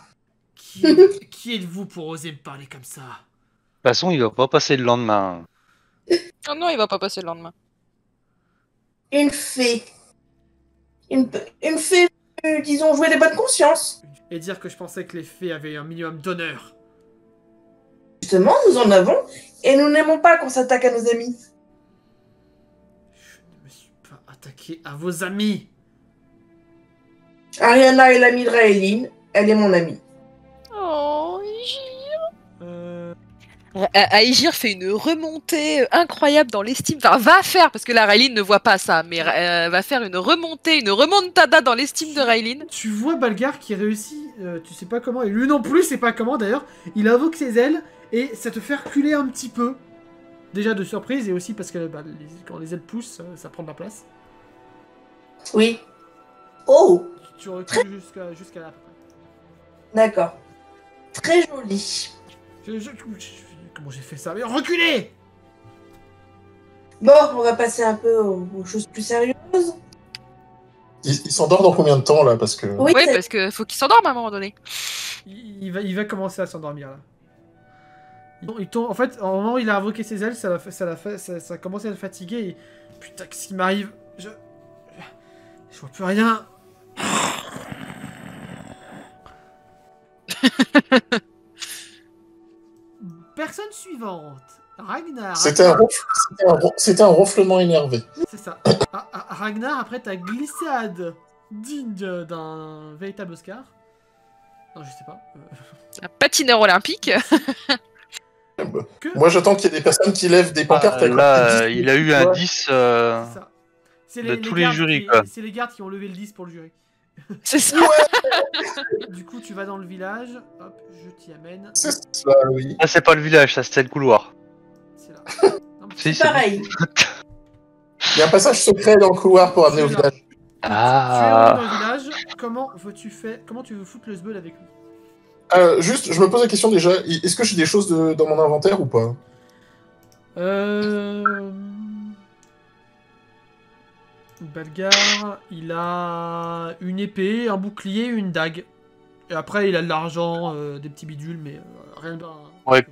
Qui êtes-vous pour oser me parler comme ça? De toute façon, il va pas passer le lendemain. Oh non, il va pas passer le lendemain. Une fée. Une fée, disons, jouer les bonnes consciences. Et dire que je pensais que les fées avaient un minimum d'honneur. Justement, nous en avons, et nous n'aimons pas qu'on s'attaque à nos amis. Je ne me suis pas attaqué à vos amis! Ariana est l'amie de Raylene, elle est mon amie. Oh, Aegir. Aegir fait une remontée incroyable dans l'estime. Enfin, va faire, parce que la Raylene ne voit pas ça, mais va faire une remontée, une remontada dans l'estime de Raylene. Tu vois Balgar qui réussit, tu sais pas comment, et lui non plus sait pas comment d'ailleurs, il invoque ses ailes, et ça te fait reculer un petit peu. Déjà de surprise, et aussi parce que quand les ailes poussent, ça prend de la place. Oui. Oh, Tu recules jusqu'à là. d'accord. Très joli. Comment j'ai fait ça? Mais reculez! Bon, on va passer un peu aux choses plus sérieuses. Il s'endort dans combien de temps, là? Parce que... Oui, Oui, c'est- parce que faut qu'il s'endorme à un moment donné. Il va commencer à s'endormir là. Il tombe, en fait, au moment où il a invoqué ses ailes, ça a commencé à le fatiguer et... Putain, qu'est-ce qui m'arrive? Je vois plus rien. Personne suivante. Ragnar. C'était un ronflement énervé. C'est ça. Ragnar, après ta glissade digne d'un véritable Oscar. Non, je sais pas. Un patineur olympique. Que... Moi, j'attends qu'il y ait des personnes qui lèvent des pancartes. avec Là, marqué 10, il a eu un 10. C'est ça. C'est de tous les gardes jurys, quoi. C'est les gardes qui ont levé le 10 pour le jury. C'est ça. Du coup, tu vas dans le village. Hop, je t'y amène. C'est ça, oui. Ah, c'est pas le village, ça c'était le couloir. C'est là. Non, mais Si, C'est pareil. Il y a un passage secret dans le couloir pour amener au C'est là. village. Tu es dans le Ah. village. Comment tu veux foutre le sbeul avec lui? Juste, je me pose la question déjà, est-ce que j'ai des choses dans mon inventaire ou pas? Balgar, il a une épée, un bouclier, une dague. Et après, il a de l'argent, des petits bidules, mais rien de... Ouais.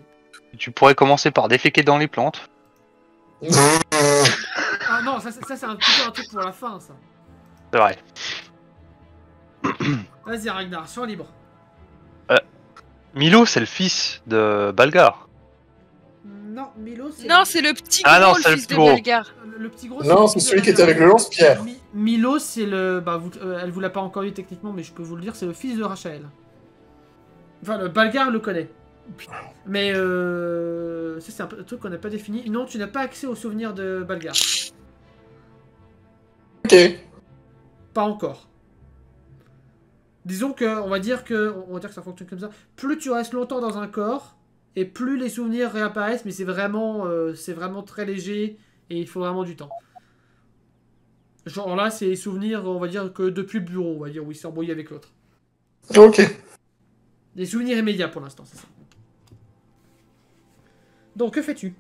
Tu pourrais commencer par déféquer dans les plantes. Ah non, ça c'est plutôt un truc pour la fin, ça. C'est vrai. Vas-y, Ragnar, champ libre. Milo, c'est le fils de Balgar. Non, Milo, c'est... Non, c'est le petit Ah gros, non, le c'est le fils de plus gros. Belgar. Le petit gros, Non, le c'est fils de celui qui était Balgar. avec le lance-pierre. Milo, c'est le... Bah, elle vous l'a pas encore dit techniquement, mais je peux vous le dire, c'est le fils de Rachel. Enfin, le Balgar le connaît. Mais ça, c'est un truc qu'on n'a pas défini. Non, tu n'as pas accès aux souvenirs de Balgar. Ok. Pas encore. Disons que, on va dire que ça fonctionne comme ça. Plus tu restes longtemps dans un corps, et plus les souvenirs réapparaissent, mais c'est vraiment très léger, et il faut vraiment du temps. Genre là, c'est les souvenirs, on va dire que depuis le bureau, on va dire, où il s'est embrouillé avec l'autre. Ok. Des souvenirs immédiats pour l'instant, c'est ça. Donc, que fais-tu?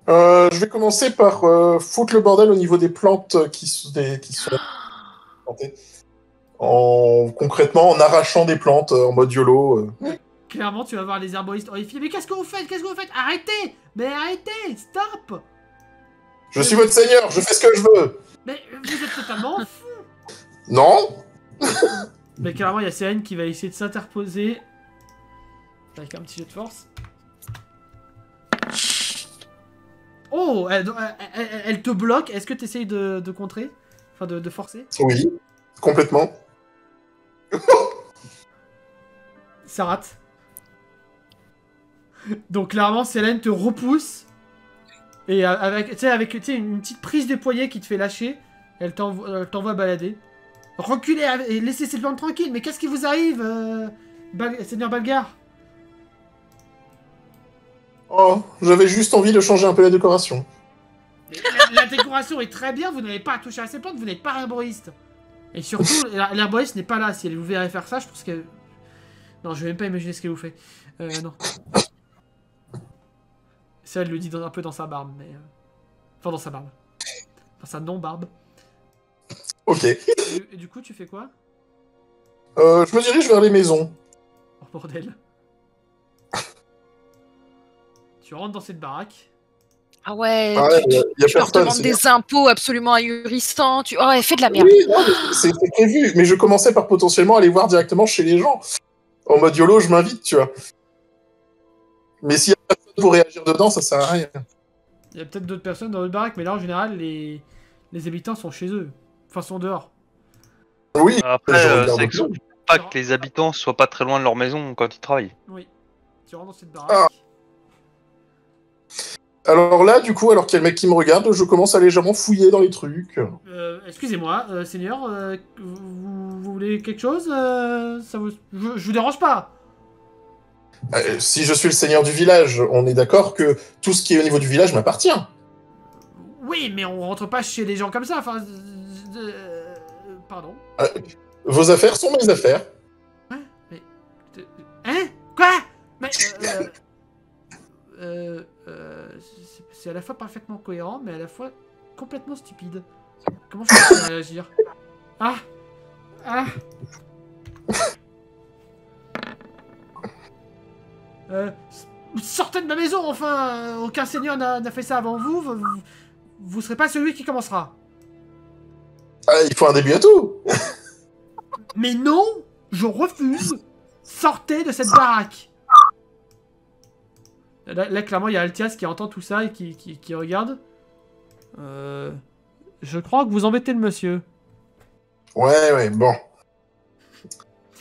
Je vais commencer par foutre le bordel au niveau des plantes qui sont plantées. Concrètement, en arrachant des plantes en mode YOLO. Clairement, tu vas voir les herboristes horrifiés. Mais qu'est-ce que vous faites? Qu'est-ce que vous faites? Arrêtez! Mais arrêtez! Stop! Je suis votre seigneur, je fais ce que je veux. Mais vous êtes totalement fou! Non. Mais clairement, il y a Céline qui va essayer de s'interposer avec un petit jeu de force. Oh! Elle te bloque. Est-ce que tu essayes de contrer? Enfin, de forcer? Oui, complètement. Ça rate. Donc clairement, Célène te repousse. Et avec une petite prise de poignet qui te fait lâcher, elle t'envoie balader. Reculez et laissez ces plantes tranquilles. Mais qu'est-ce qui vous arrive, Seigneur Balgar? Oh, j'avais juste envie de changer un peu la décoration. La décoration est très bien, vous n'avez pas à toucher à ces plantes, vous n'êtes pas herboriste. Et surtout, l'herboriste n'est pas là. Si elle vous verrait faire ça, je pense que... Non, je vais même pas imaginer ce qu'elle vous fait. Non. Ça, elle le dit un peu dans sa barbe, mais... Enfin, dans sa barbe. Dans sa non-barbe. Ok. Et du coup, tu fais quoi? Je me dirige vers les maisons. Oh, bordel. Tu rentres dans cette baraque. Ah ouais, Ah ouais, y a tu leur personne, demandes c'est des impôts absolument ahurissants. Oh, elle fait de la merde. Oui, non, c'est prévu, mais je commençais par potentiellement aller voir directement chez les gens. En mode YOLO, je m'invite, tu vois. Mais s'il y a personne pour réagir dedans, ça sert à rien. Il y a peut-être d'autres personnes dans le baraque, mais là, en général, les habitants sont chez eux. Enfin, sont dehors. Oui, Après, je ça regarde exclut pas que les habitants soient pas très loin de leur maison quand ils travaillent. Oui. Tu rentres dans cette baraque. Alors là, du coup, alors qu'il y a le mec qui me regarde, je commence à légèrement fouiller dans les trucs. Excusez-moi, Seigneur, vous voulez quelque chose je vous dérange pas? Si je suis le seigneur du village, on est d'accord que tout ce qui est au niveau du village m'appartient. Oui, mais on rentre pas chez les gens comme ça, enfin... pardon. Vos affaires sont mes affaires. Hein? Mais... Hein? Quoi? Mais... c'est à la fois parfaitement cohérent, mais à la fois complètement stupide. Comment je peux réagir? Ah! Ah! Sortez de ma maison, enfin! Aucun seigneur n'a fait ça avant vous. Vous serez pas celui qui commencera. Il faut un début à tout. Mais non! Je refuse! Sortez de cette baraque! Là, clairement, il y a Altias qui entend tout ça et qui regarde. Je crois que vous embêtez le monsieur. Ouais, bon.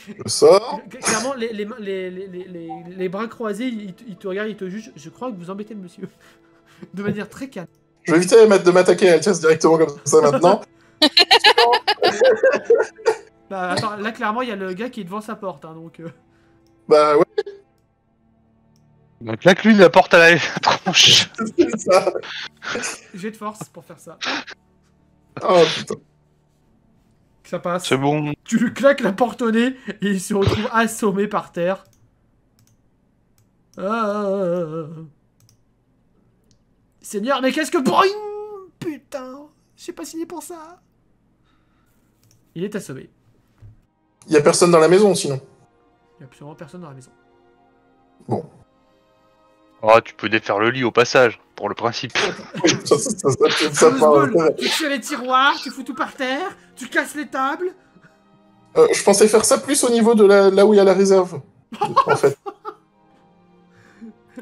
Je sors. Clairement, les bras croisés, ils te regardent, ils te jugent. Je crois que vous embêtez le monsieur. De manière très calme. Je vais éviter de m'attaquer à Altias directement comme ça maintenant. Bah attends, là clairement il y a le gars qui est devant sa porte, hein, donc... Bah ouais, Donc là, lui, la porte à la tronche. c'est ça. J'ai de force pour faire ça. Oh putain. Ça passe. C'est bon. Tu lui claques la porte au nez et il se retrouve assommé par terre. Seigneur, mais qu'est-ce que... Boing. Putain, j'ai pas signé pour ça. Il est assommé. Y a personne dans la maison sinon. Il y a absolument personne dans la maison. Ah, tu peux défaire le lit au passage, pour le principe. Ça part, Football, tu tires les tiroirs, tu fous tout par terre, tu casses les tables. je pensais faire ça plus au niveau de là où il y a la réserve. En fait.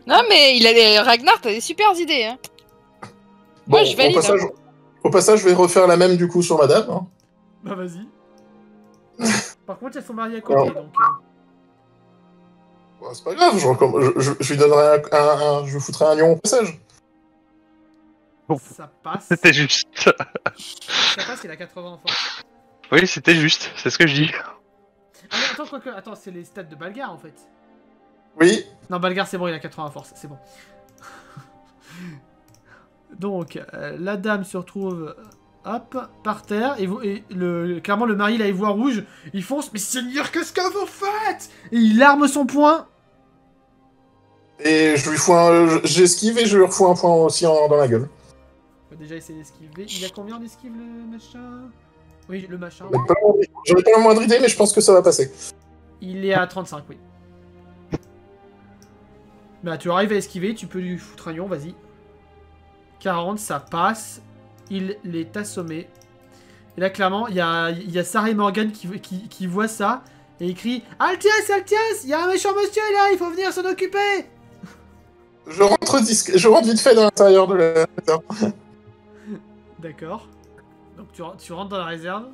Non, mais Ragnar, t'as des super idées. Hein. Moi, Bon, je valide. au passage, je vais refaire la même du coup sur madame. Hein. Bah vas-y. Par contre, elles sont mariées à côté, donc... Bon, c'est pas grave, je lui donnerai je lui foutrai un lion au passage. Ça passe. C'était juste. Ça passe, il a 80 en force. Oui, c'était juste, c'est ce que je dis. Ah mais attends, quoique... Attends, c'est les stats de Balgar, en fait. Oui. Non, Balgar, c'est bon, il a 80 en force, c'est bon. Donc, la dame se retrouve... Hop, par terre, clairement le mari là il voit rouge, il fonce, mais Seigneur, qu'est-ce que vous faites? Et il arme son poing. Et je lui fous j'esquive et je lui refous un point aussi dans la gueule. On va déjà essayer d'esquiver. Il a combien d'esquive le machin? Oui, le machin. J'en ai pas la moindre idée, mais je pense que ça va passer. Il est à 35, oui. Bah tu arrives à esquiver, tu peux lui foutre un lion, vas-y. 40, ça passe. Il est assommé. Et là, clairement, il y a Sarah et Morgan qui voit ça. Et il crie « Altias, Altias, il y a un méchant monsieur là, il faut venir s'en occuper !» Je rentre vite fait dans l'intérieur de la... D'accord. Donc tu rentres dans la réserve.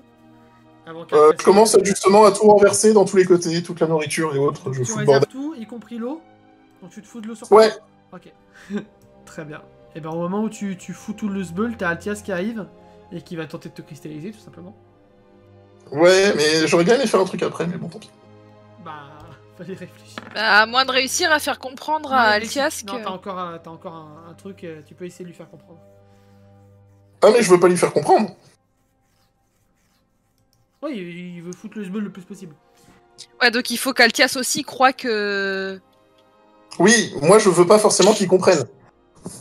Avant je commence justement à tout renverser dans tous les côtés, toute la nourriture et autres. Je tu fous le réserves bordel. tout, y compris l'eau. Donc tu te fous de l'eau sur Ouais. toi. Ok. Très bien. Et ben au moment où tu fous tout le sbeul, t'as Altias qui arrive et qui va tenter de te cristalliser tout simplement. Ouais, mais j'aurais bien aimé faire un truc après, mais bon, tant pis. Bah, fallait réfléchir. Bah, à moins de réussir à faire comprendre à Altias que... Non, t'as encore un truc, tu peux essayer de lui faire comprendre. Ah, mais je veux pas lui faire comprendre. Oui, il veut foutre le sbeul le plus possible. Ouais, donc il faut qu'Altias aussi croit que... Oui, moi je veux pas forcément qu'il comprenne.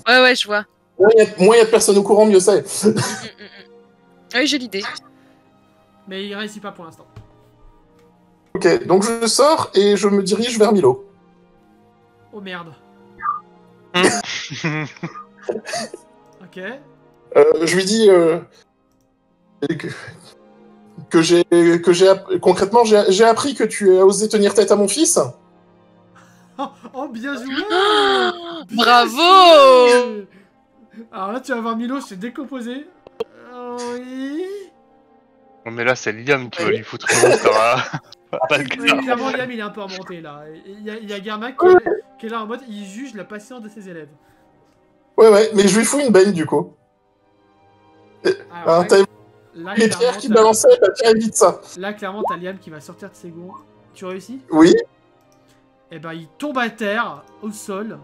Ouais, je vois. Moins il y a de personnes au courant, mieux c'est. Oui, j'ai l'idée. Mais il réussit pas pour l'instant. Ok, donc je sors et je me dirige vers Milo. Oh merde. Ok. Je lui dis concrètement j'ai appris que tu as osé tenir tête à mon fils. Oh, bien joué. Bravo. Alors là, tu vas voir Milo se décomposer. Oui. Mais là, c'est Liam qui va lui foutre une monstre à Balgar. Oui, clairement, Liam, il est un peu remonté là. Il y a Garmac qui est là en mode, il juge la patience de ses élèves. Ouais, mais je lui fous une baigne du coup. Alors, t'as là, les pierres qui balançaient, bah tiens, évite ça. Là, clairement, t'as Liam qui va sortir de ses gonds. Tu réussis? Oui. Et ben, il tombe à terre, au sol.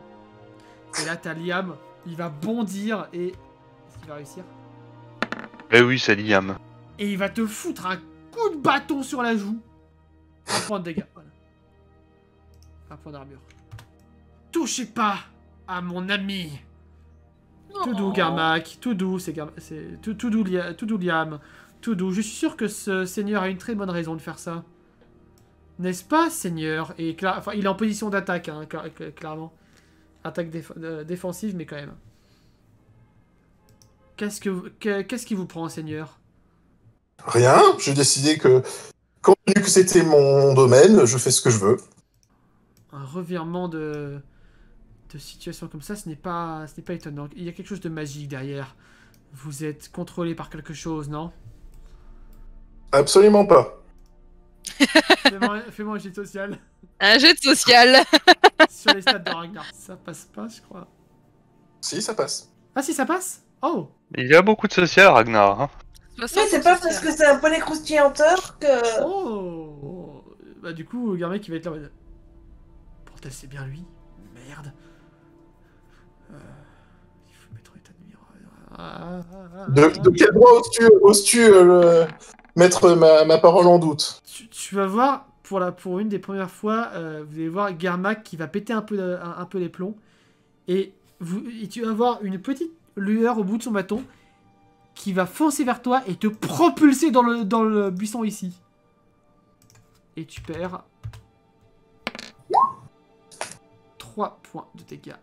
Et là, t'as Liam, il va bondir et... Est-ce qu'il va réussir? Eh oui, c'est Liam. Et il va te foutre un coup de bâton sur la joue. Un point de dégâts, voilà. Un point d'armure. Touchez pas à mon ami. Tout doux, Garmac. Tout doux, c'est tout doux, Liam. Tout doux. Je suis sûr que ce seigneur a une très bonne raison de faire ça. N'est-ce pas, seigneur? Et enfin, il est en position d'attaque, hein, clairement. Attaque défensive, mais quand même. Qu'est-ce qui vous prend, seigneur? Rien, j'ai décidé que, compte tenu que c'était mon domaine, je fais ce que je veux. Un revirement de situation comme ça, ce n'est pas étonnant. Il y a quelque chose de magique derrière. Vous êtes contrôlé par quelque chose, non? Absolument pas. Fais-moi un jet social. Un jet de social. Sur les stats de Ragnar. Ça passe pas, je crois. Si, ça passe. Ah si, ça passe? Oh! Il y a beaucoup de social, Ragnar. Hein. Oui, c'est pas parce que c'est un poney croustillanteur que... Oh. Bah du coup, Garmek, il va être là en mode... Bordel, c'est bien lui. Merde. Il faut mettre en état de nuire. De quel droit oses-tu mettre ma parole en doute? Tu vas voir, pour une des premières fois, vous allez voir Garmak qui va péter un peu les plombs. Et tu vas voir une petite lueur au bout de son bâton qui va foncer vers toi et te propulser dans le buisson ici. Et tu perds 3 points de dégâts.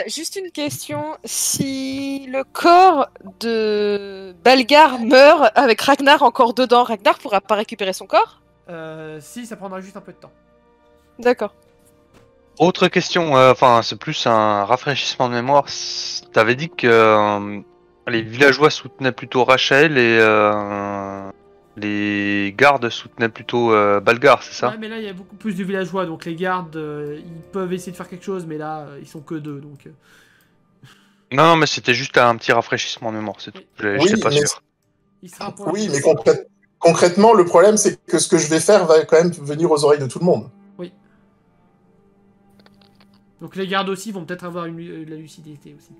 Juste une question. Si le corps de Balgar meurt avec Ragnar encore dedans, Ragnar pourra pas récupérer son corps? Si, ça prendra juste un peu de temps. D'accord. Autre question, enfin c'est plus un rafraîchissement de mémoire. T'avais dit que les villageois soutenaient plutôt Rachel et les gardes soutenaient plutôt Balgar, c'est ça? Ouais, mais là, il y a beaucoup plus de villageois, donc les gardes, ils peuvent essayer de faire quelque chose, mais là, ils sont que 2, donc... Non, mais c'était juste un petit rafraîchissement de mémoire, c'est tout. J'étais pas sûr. Il sera pour Oui, mais concrètement, le problème, c'est que ce que je vais faire va quand même venir aux oreilles de tout le monde. Oui. Donc les gardes aussi vont peut-être avoir la lucidité aussi.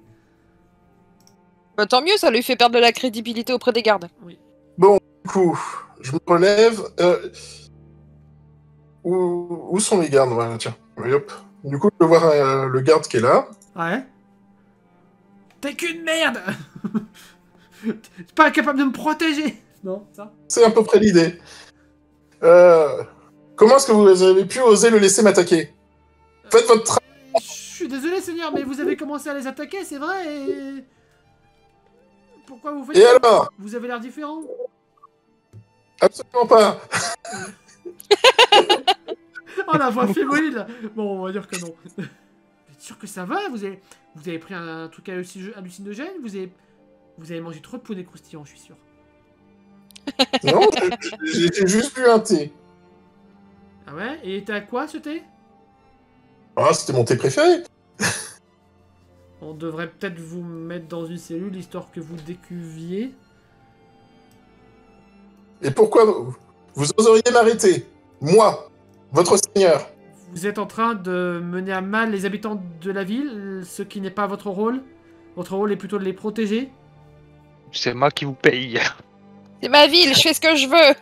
Bah, tant mieux, ça lui fait perdre de la crédibilité auprès des gardes. Oui. Bon, du coup, je me relève. Où sont les gardes? Voilà, tiens. Oui, hop. Du coup, je peux voir le garde qui est là. Ouais. T'es qu'une merde. T'es pas capable de me protéger. Non, ça. C'est à peu près l'idée. Comment est-ce que vous avez pu oser le laisser m'attaquer? Faites votre travail. Je suis désolé, Seigneur, mais vous avez commencé à les attaquer, c'est vrai, et... Pourquoi vous faites Et ça? alors? Vous avez l'air différent. Absolument pas. Oh, la voix fébrile. Bon, on va dire que non. Vous êtes sûr que ça va? Vous avez pris un truc hallucinogène? Vous avez mangé trop de poneys croustillants, je suis sûr. Non, j'ai juste bu un thé. Ah ouais? Et t'es à quoi, ce thé? Ah, c'était mon thé préféré. On devrait peut-être vous mettre dans une cellule, histoire que vous décuviez. Et pourquoi vous oseriez m'arrêter? Moi, votre seigneur. Vous êtes en train de mener à mal les habitants de la ville, ce qui n'est pas votre rôle. Votre rôle est plutôt de les protéger. C'est moi qui vous paye. C'est ma ville, je fais ce que je veux.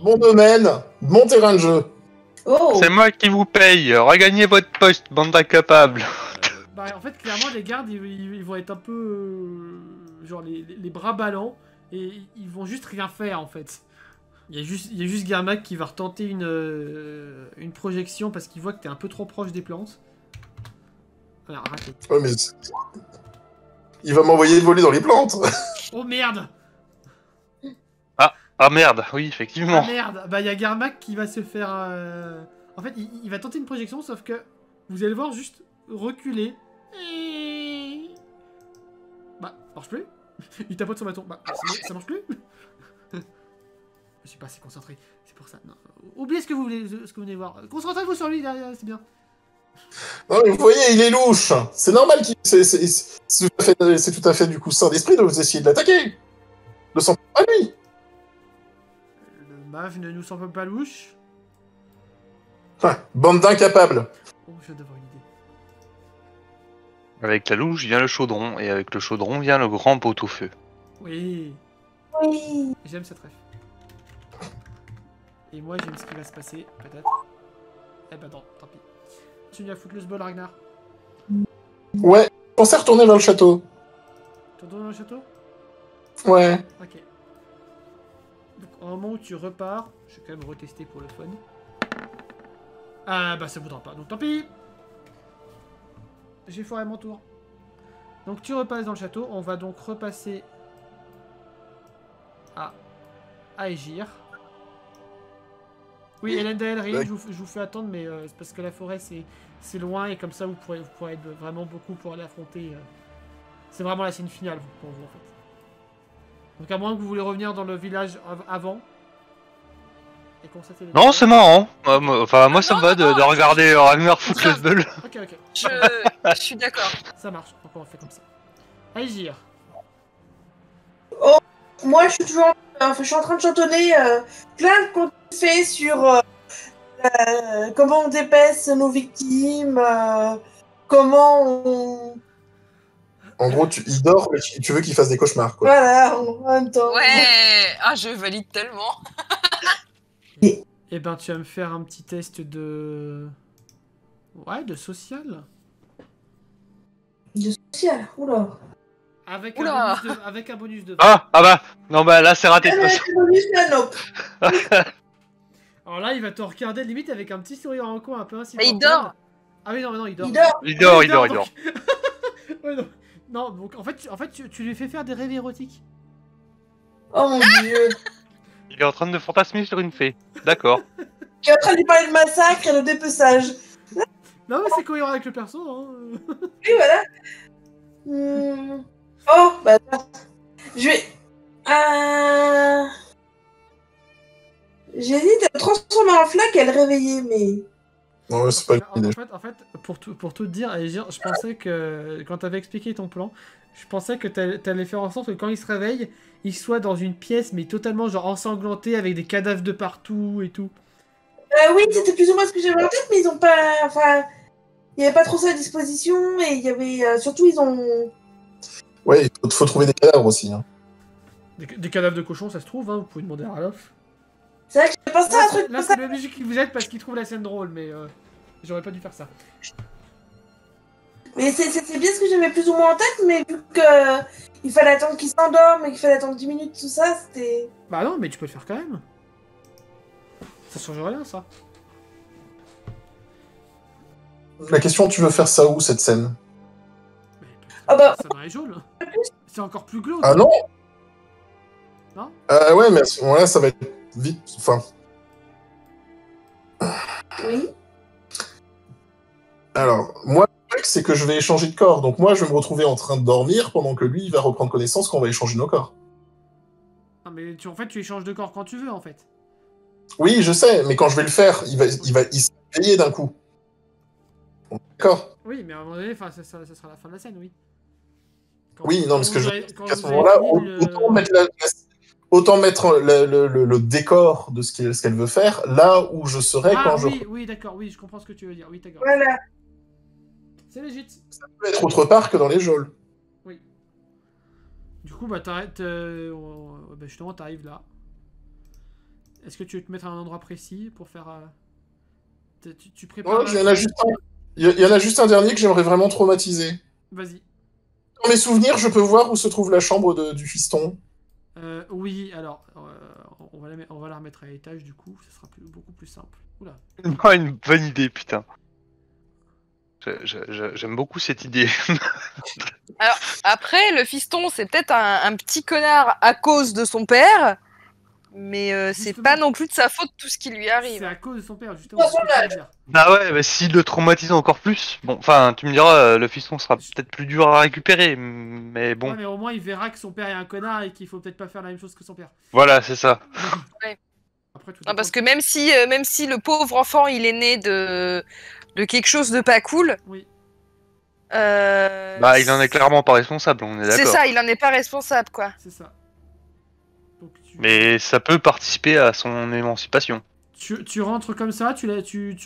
Mon domaine, mon terrain de jeu. Oh. C'est moi qui vous paye. Regagnez votre poste, bande d'incapables. Bah, en fait, clairement, les gardes, ils vont être un peu... genre, les bras ballants, et ils vont juste rien faire, en fait. Il y a juste Garmak qui va retenter une projection, parce qu'il voit que t'es un peu trop proche des plantes. Voilà, raté. Ouais, mais... Il va m'envoyer voler dans les plantes. Oh merde! Ah merde, oui, effectivement. Ah merde! Bah, il y a Garmak qui va se faire... En fait, il va tenter une projection, sauf que vous allez le voir juste reculer. Bah, ça marche plus. Il tapote son bâton. Bah, ça marche plus. Je suis pas assez concentré, c'est pour ça. Non. Oubliez ce que vous venez voir. Concentrez-vous sur lui, là, c'est bien. Non, mais vous voyez, il est louche. C'est normal qu'il... C'est tout à fait du coup sain d'esprit de vous essayer de l'attaquer. Ne sens pas lui. Le mage ne nous semble pas louche. Bande d'incapables. Oh, je viens d'avoir une idée. Avec la louche vient le chaudron, et avec le chaudron vient le grand pot-au-feu. Oui, Oui. j'aime cette ref. Et moi, j'aime ce qui va se passer, peut-être. Eh ben non, tant pis. Continue à foutre le sbol, Ragnar. Ouais, pensez à retourner vers le château. Tu retournes dans le château? Ouais. Ok. Donc, au moment où tu repars, je vais quand même retester pour le fun. Ah bah ça voudra pas, donc tant pis. J'ai foiré mon tour. Donc tu repasses dans le château, on va donc repasser à Aegir. Oui, Elendel, rien, je vous fais attendre, mais c'est parce que la forêt c'est loin et comme ça vous pourrez être vraiment beaucoup pour aller affronter. C'est vraiment la scène finale pour vous en fait. Donc à moins que vous voulez revenir dans le village avant. Et constater les... Non, c'est marrant. Enfin, moi, ça me va de regarder Ragnar foutre le sbul. Ok. Je suis d'accord. Ça marche, donc on fait comme ça. Aegir. moi, je suis toujours, je suis en train de chantonner plein de contes faits sur comment on dépaisse nos victimes, comment on... En gros, il dort, mais tu veux qu'il fasse des cauchemars, quoi. Voilà, en même temps. Ouais. Ah, je valide tellement. Eh ben, tu vas me faire un petit test de... Ouais, de social. De social, oula. Avec Oula. avec un bonus de... Ah bah non bah là c'est raté de toute Ah, façon. bonus, nope. Alors là, il va te regarder limite avec un petit sourire en coin un peu insupportable. Mais il dort. Ah oui, non, mais non, il dort. Il dort. Il dort, il dort. donc- Ouais, non. Non, donc en fait, tu lui fais faire des rêves érotiques. Oh mon dieu. Il est en train de fantasmer sur une fée. D'accord. Tu es en train de lui parler de massacre et de dépeçage. Non, mais c'est cohérent avec le perso, hein. Oui, voilà. Oh, bah attends. Je vais... J'hésite à le transformer en flaque et à le réveiller, mais... Non, c'est pas une idée. En fait, pour tout te dire, Aegir, je pensais que quand t'avais expliqué ton plan, je pensais que t'allais faire en sorte que quand il se réveille, il soit dans une pièce mais totalement genre ensanglanté avec des cadavres de partout et tout. Oui, c'était plus ou moins ce que j'avais en tête, mais ils ont pas... Enfin, il n'y avait pas trop ça à disposition, et il y avait... surtout, ils ont... Ouais, il faut trouver des cadavres aussi. Hein. Des cadavres de cochons, ça se trouve, hein, vous pouvez demander à Ralof. C'est vrai que j'ai pensé à un truc Là, comme ça. c'est le MJ qui vous aide parce qu'il trouve la scène drôle, mais j'aurais pas dû faire ça. Mais c'est bien ce que j'avais plus ou moins en tête, mais vu que il fallait attendre qu'il s'endorme et qu'il fallait attendre 10 minutes, tout ça, c'était... Bah non, mais tu peux le faire quand même. Ça change rien, ça. La question, tu veux faire ça où, cette scène? Mais peut-être Ah bah- ça dans les geôles. C'est encore plus glauque. Ah non? Non? Ouais, mais à ce moment-là, ça va être vite... Enfin... Oui. Alors, moi, le truc, c'est que je vais échanger de corps. Donc moi, je vais me retrouver en train de dormir pendant que lui, il va reprendre connaissance quand on va échanger nos corps. Non, mais en fait, tu échanges de corps quand tu veux, en fait. Oui, je sais, mais quand je vais le faire, il se réveiller d'un coup. D'accord. Oui, mais à un moment donné, ça sera la fin de la scène, oui. Oui, non, mais ce que je veux dire, dire, à ce moment-là, autant mettre le décor de ce qu'elle veut faire là où je serai quand je... Oui, d'accord, oui, je comprends ce que tu veux dire. Oui, d'accord. Voilà. C'est légit. Ça peut être autre part que dans les geôles. Oui. Du coup, bah, t'arrêtes. Bah, justement, t'arrives là. Est-ce que tu veux te mettre à un endroit précis pour faire. Tu prépares. Ouais, il y en a juste un dernier que j'aimerais vraiment traumatiser. Vas-y. Dans mes souvenirs, je peux voir où se trouve la chambre du fiston. Oui, alors. On va la remettre à l'étage, du coup. Ça sera beaucoup plus simple. Oula. Non, une bonne idée, putain. J'aime beaucoup cette idée. Alors, après, le fiston, c'est peut-être un petit connard à cause de son père, mais c'est Justement. pas non plus de sa faute tout ce qui lui C'est arrive. à cause de son père, justement. c'est ce que je veux dire. Bah ouais, bah s'il le traumatise encore plus, bon, enfin, tu me diras, le fiston sera peut-être plus dur à récupérer, mais bon, Ouais, mais au moins, il verra que son père est un connard et qu'il faut peut-être pas faire la même chose que son père. voilà, c'est ça. Ouais. Après, tout Non, dépend- parce que même si le pauvre enfant, il est né de quelque chose de pas cool, Oui. Bah, il en est clairement pas responsable, on est c'est d'accord. ça, il en est pas responsable, quoi. C'est ça. Donc, Mais ça peut participer à son émancipation. tu rentres comme ça, tu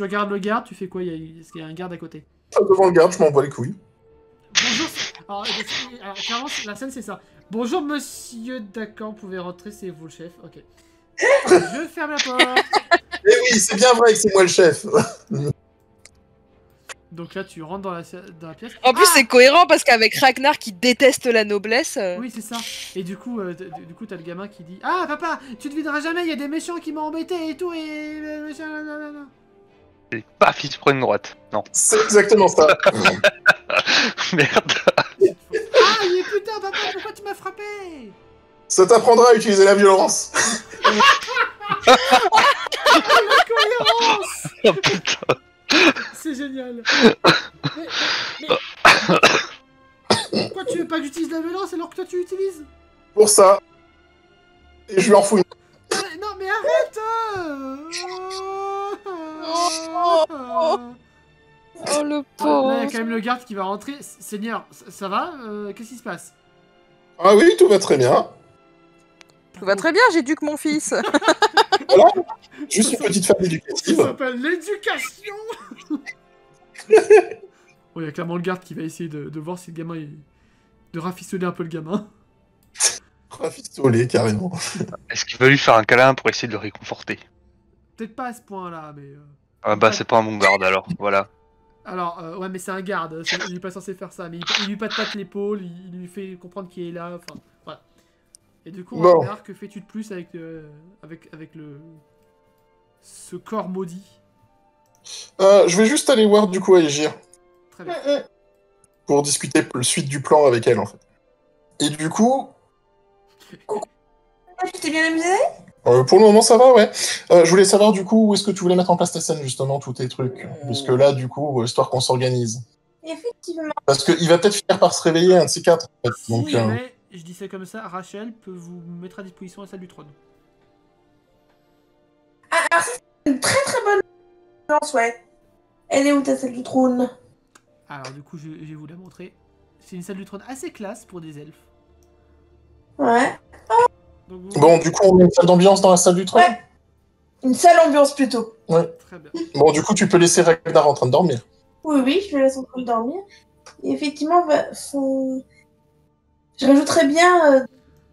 regardes le garde, tu fais quoi? Est-ce qu'il y a un garde à côté? Devant le garde, je m'envoie les couilles. Bonjour. Alors, clairement, la scène, c'est ça. Bonjour, monsieur. D'accord, vous pouvez rentrer, c'est vous le chef. Ok. Je ferme la porte. Eh oui, c'est bien vrai que c'est moi le chef. Donc là, tu rentres dans la pièce. En plus, c'est cohérent parce qu'avec Ragnar qui déteste la noblesse. Oui, c'est ça. Et du coup, t'as le gamin qui dit: Ah, papa, tu te videras jamais, il y a des méchants qui m'ont embêté et tout, et. Nanana. Et paf, il se prend une droite. Non. C'est exactement ça. Merde. Ah, il est putain, papa, pourquoi tu m'as frappé? Ça t'apprendra à utiliser la violence. La cohérence! Oh putain. C'est génial. Mais pourquoi tu veux pas que j'utilise la violence alors que toi tu utilises? Pour ça. Et je lui en fous une. Non, mais arrête! Oh, le Là, pauvre. il y a quand même le garde qui va rentrer. Seigneur, ça va? Qu'est-ce qui se passe? Ah oui, tout va très bien. Tout va très bien, j'éduque mon fils. Voilà, juste une petite femme Ça éducative. s'appelle l'éducation. Bon, il y a clairement le garde qui va essayer de voir si le gamin est... de rafistoler un peu le gamin. Rafistolé, carrément. Est-ce qu'il va lui faire un câlin pour essayer de le réconforter? Peut-être pas à ce point-là, mais... Ah bah c'est pas un bon garde alors, voilà. Alors, ouais, mais c'est un garde, il est pas censé faire ça, mais il lui patte l'épaule, il lui fait comprendre qu'il est là, enfin, voilà. Et du coup, Bon. Ragnar, que fais-tu de plus avec ce corps maudit? Je vais juste aller voir du coup Aegir Très bien. pour discuter le suite du plan avec elle en fait. Et du coup, Tu t'es bien amusé? pour le moment ça va, ouais. Je voulais savoir du coup où est-ce que tu voulais mettre en place ta scène justement, tous tes trucs. Parce que là, du coup, histoire qu'on s'organise. Effectivement. Parce qu'il va peut-être finir par se réveiller, un de ces quatre. En fait. Si Donc, jamais, je dis ça comme ça, Rachel peut vous mettre à disposition la salle du trône. Ah, alors ça, c'est une très très bonne chance, ouais. Elle est où ta salle du trône? Alors du coup, je vais vous la montrer. C'est une salle du trône assez classe pour des elfes. Ouais. Donc, Bon, du coup, on met une salle d'ambiance dans la salle du trône. Ouais. Une salle ambiance plutôt. Très bien. Bon, du coup, tu peux laisser Ragnar en train de dormir. Oui, oui, je vais laisser en train de dormir. Et effectivement, je rajouterais bien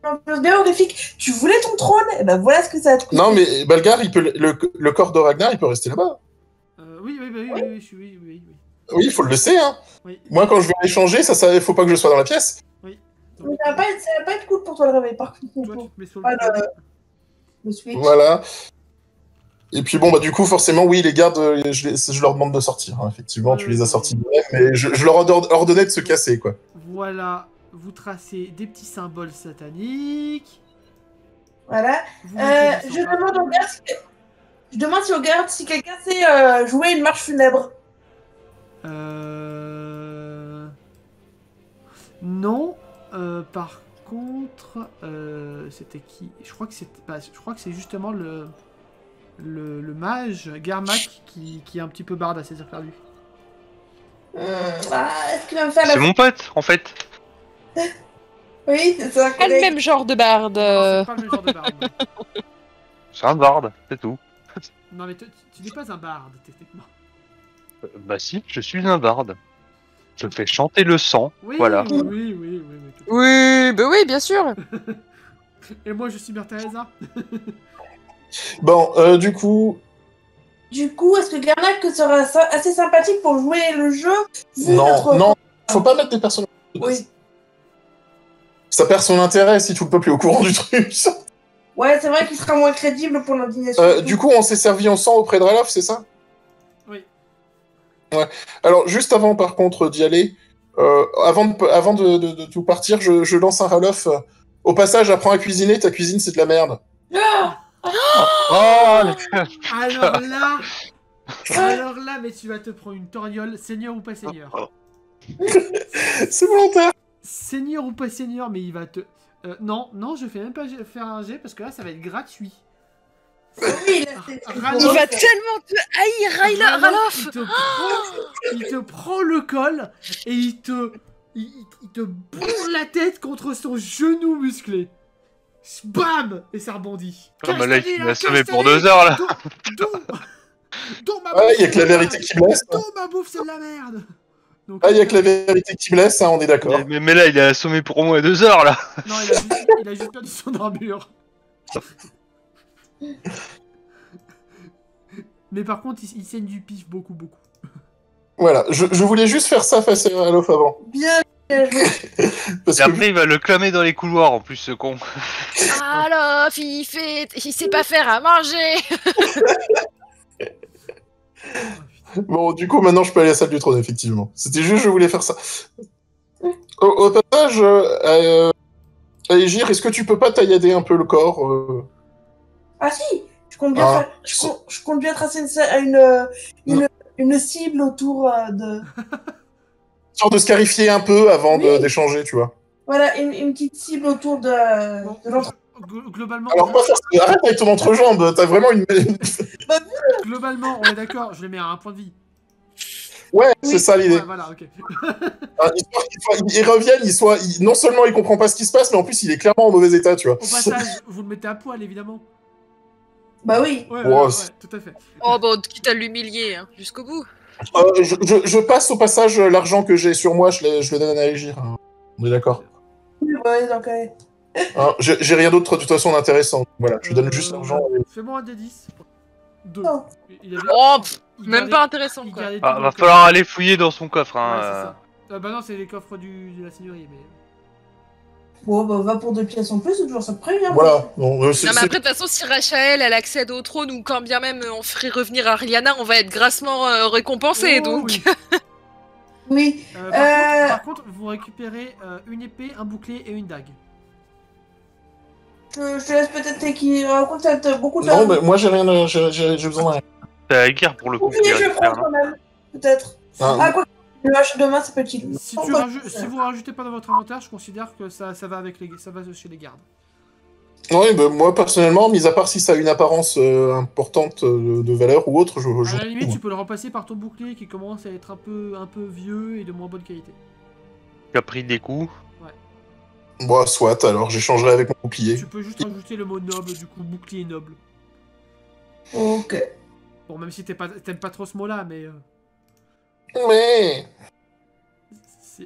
l'ambiance bien horrifique. Tu voulais ton trône? Et ben voilà ce que ça a te coûté. Non, mais Balgar, le corps de Ragnar, il peut rester là-bas. Oui, oui. Oui, il faut le laisser, hein. Oui. Moi, quand je vais l'échanger, il faut pas que je sois dans la pièce. Donc, Mais ça va pas être cool pour toi le réveil, par contre. toi, tu te mets sur Ah, le le switch. Voilà. Et puis bon, bah du coup, forcément, oui, les gardes, je leur demande de sortir. Hein. Effectivement, tu les as sortis de même, mais je leur ordonnais de se casser, quoi. Voilà, vous tracez des petits symboles sataniques. Voilà. Vous mettez du Je sang demande partout. au garde je demande au garde si quelqu'un sait jouer une marche funèbre. Non. Par contre, c'était qui? Je crois que c'est justement le mage Garmac qui est un petit peu barde à ses heures perdues. Est-ce qu'il va me faire C'est la... mon pote en fait. Oui, c'est ça. Pas le même genre de barde. Non, c'est pas le même genre de barde. Non, C'est un barde, c'est tout. non mais tu n'es pas un barde techniquement. Bah si, je suis un barde. Je fais chanter le sang, Oui, voilà. oui. Oui, bah oui, bien sûr. Et moi je suis Mère Teresa. Bon, du coup, Du coup, est-ce que Garnac sera assez sympathique pour jouer le jeu vu non, notre- non, faut pas mettre des personnages. Oui. Ça perd son intérêt si tout le peuple est au courant du truc. Ouais, c'est vrai qu'il sera moins crédible pour l'indignation. Du coup, on s'est servi en sang auprès de Ralof, c'est ça? Oui. Ouais. Alors, juste avant, par contre, d'y aller, avant de tout partir, je lance un Ralof. Au passage, apprends à cuisiner, ta cuisine, c'est de la merde. Oh, Alors là, mais tu vas te prendre une toriole, seigneur ou pas seigneur. C'est volontaire. Seigneur ou pas seigneur, mais il va te... non, je fais même pas faire un jet parce que là, ça va être gratuit. Oui, là, c'est- Ralof, Il va tellement te haïr, Ralof. il te prend le col et il te bourre la tête contre son genou musclé. Bam! Et ça rebondit. Ah bah là, il m'a sauvé pour casse-ta-vie, 2 heures là. Dont ma Ouais, bouffe, il y a que la vérité qui blesse. Dont ma bouffe, c'est de la merde. Donc, Ah, il y a que la vérité qui blesse, hein, on est d'accord. Mais là, il est assommé pour au moins 2 heures là. Non, il a juste perdu son armure. Mais par contre, il saigne du pif beaucoup. Voilà, je voulais juste faire ça face à Ralof avant. Bien joué. Parce Et que après, il va le clamer dans les couloirs en plus, ce con. Ralof, il sait pas faire à manger. Bon, du coup, maintenant, je peux aller à la salle du trône, effectivement. C'était juste, je voulais faire ça. Au passage, Aegir, est-ce que tu peux pas taillader un peu le corps Ah si, je compte bien, Ah, je compte bien tracer une cible autour de... Histoire de scarifier un peu avant Oui. d'échanger, tu vois. Voilà, une petite cible autour de l'entre... Globalement, Alors, pas forcément. Arrête avec ton entrejambe, t'as vraiment une... globalement, on est d'accord, je le mets à un point de vie. Ouais, c'est ça l'idée. Ouais, voilà, ok. Ils reviennent, non seulement il comprend pas ce qui se passe, mais en plus il est clairement en mauvais état, tu vois. Au passage, vous le mettez à poil, évidemment. Bah oui. Ouais, Wow. ouais, tout à fait. Oh, bon, quitte à l'humilier, hein, jusqu'au bout. Je passe au passage l'argent que j'ai sur moi, je le donne à Aegir. Hein. On est d'accord. Ouais, donc, Hein, j'ai rien d'autre de toute façon d'intéressant. Voilà, je donne juste l'argent. Fais-moi un D10. 2. Oh. Oh, même pas intéressant, quoi. Ah, va falloir aller fouiller dans son coffre. Hein, Ouais, c'est ça. Bah non, c'est les coffres de la seigneurie, mais... Bon, bah, va pour 2 pièces en plus, c'est toujours ça de prix. Hein. Voilà. Non, mais après, de toute façon, si Rachel, elle accède au trône, ou quand bien même on ferait revenir Ariana, on va être grassement récompensé, Oh, donc... oui. Oui. Par contre, vous récupérez une épée, un bouclier et une dague. Je te laisse peut-être qui raconte beaucoup de... Non, mais moi j'ai rien, j'ai besoin de rien. C'est la guerre pour le coup. Oui, je prends quand même. Peut-être. Ah, Quoi le hache de main, c'est petit. Si vous rajoutez pas dans votre inventaire, je considère que ça va avec ça va chez les gardes. Oui, bah, moi personnellement, mis à part si ça a une apparence importante de valeur ou autre, À la limite, tu peux le remplacer par ton bouclier qui commence à être un peu vieux et de moins bonne qualité. Tu as pris des coups. Bon, soit, alors j'échangerai avec mon bouclier. Tu peux juste rajouter le mot noble, du coup, bouclier noble. Ok. Bon, même si t'aimes pas trop ce mot-là, mais... Mais...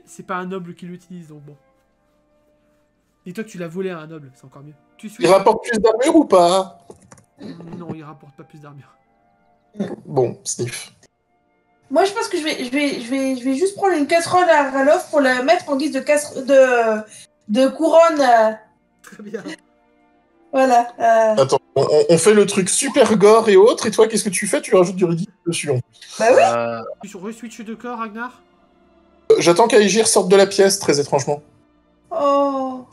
C'est pas un noble qui l'utilise, donc bon. Et toi, tu l'as volé à un noble, c'est encore mieux. Il rapporte plus d'armure ou pas? Non, il rapporte pas plus d'armure. Bon, sniff. Moi, je pense que je vais juste prendre une casserole à Ralof pour la mettre en guise de couronne. Très bien. Voilà. Attends, on fait le truc super gore et autres, et toi, qu'est-ce que tu fais? Tu rajoutes du ridicule dessus. Bah oui. Tu re-switch de corps, Ragnar? J'attends qu'Aegir sorte de la pièce, très étrangement. Oh.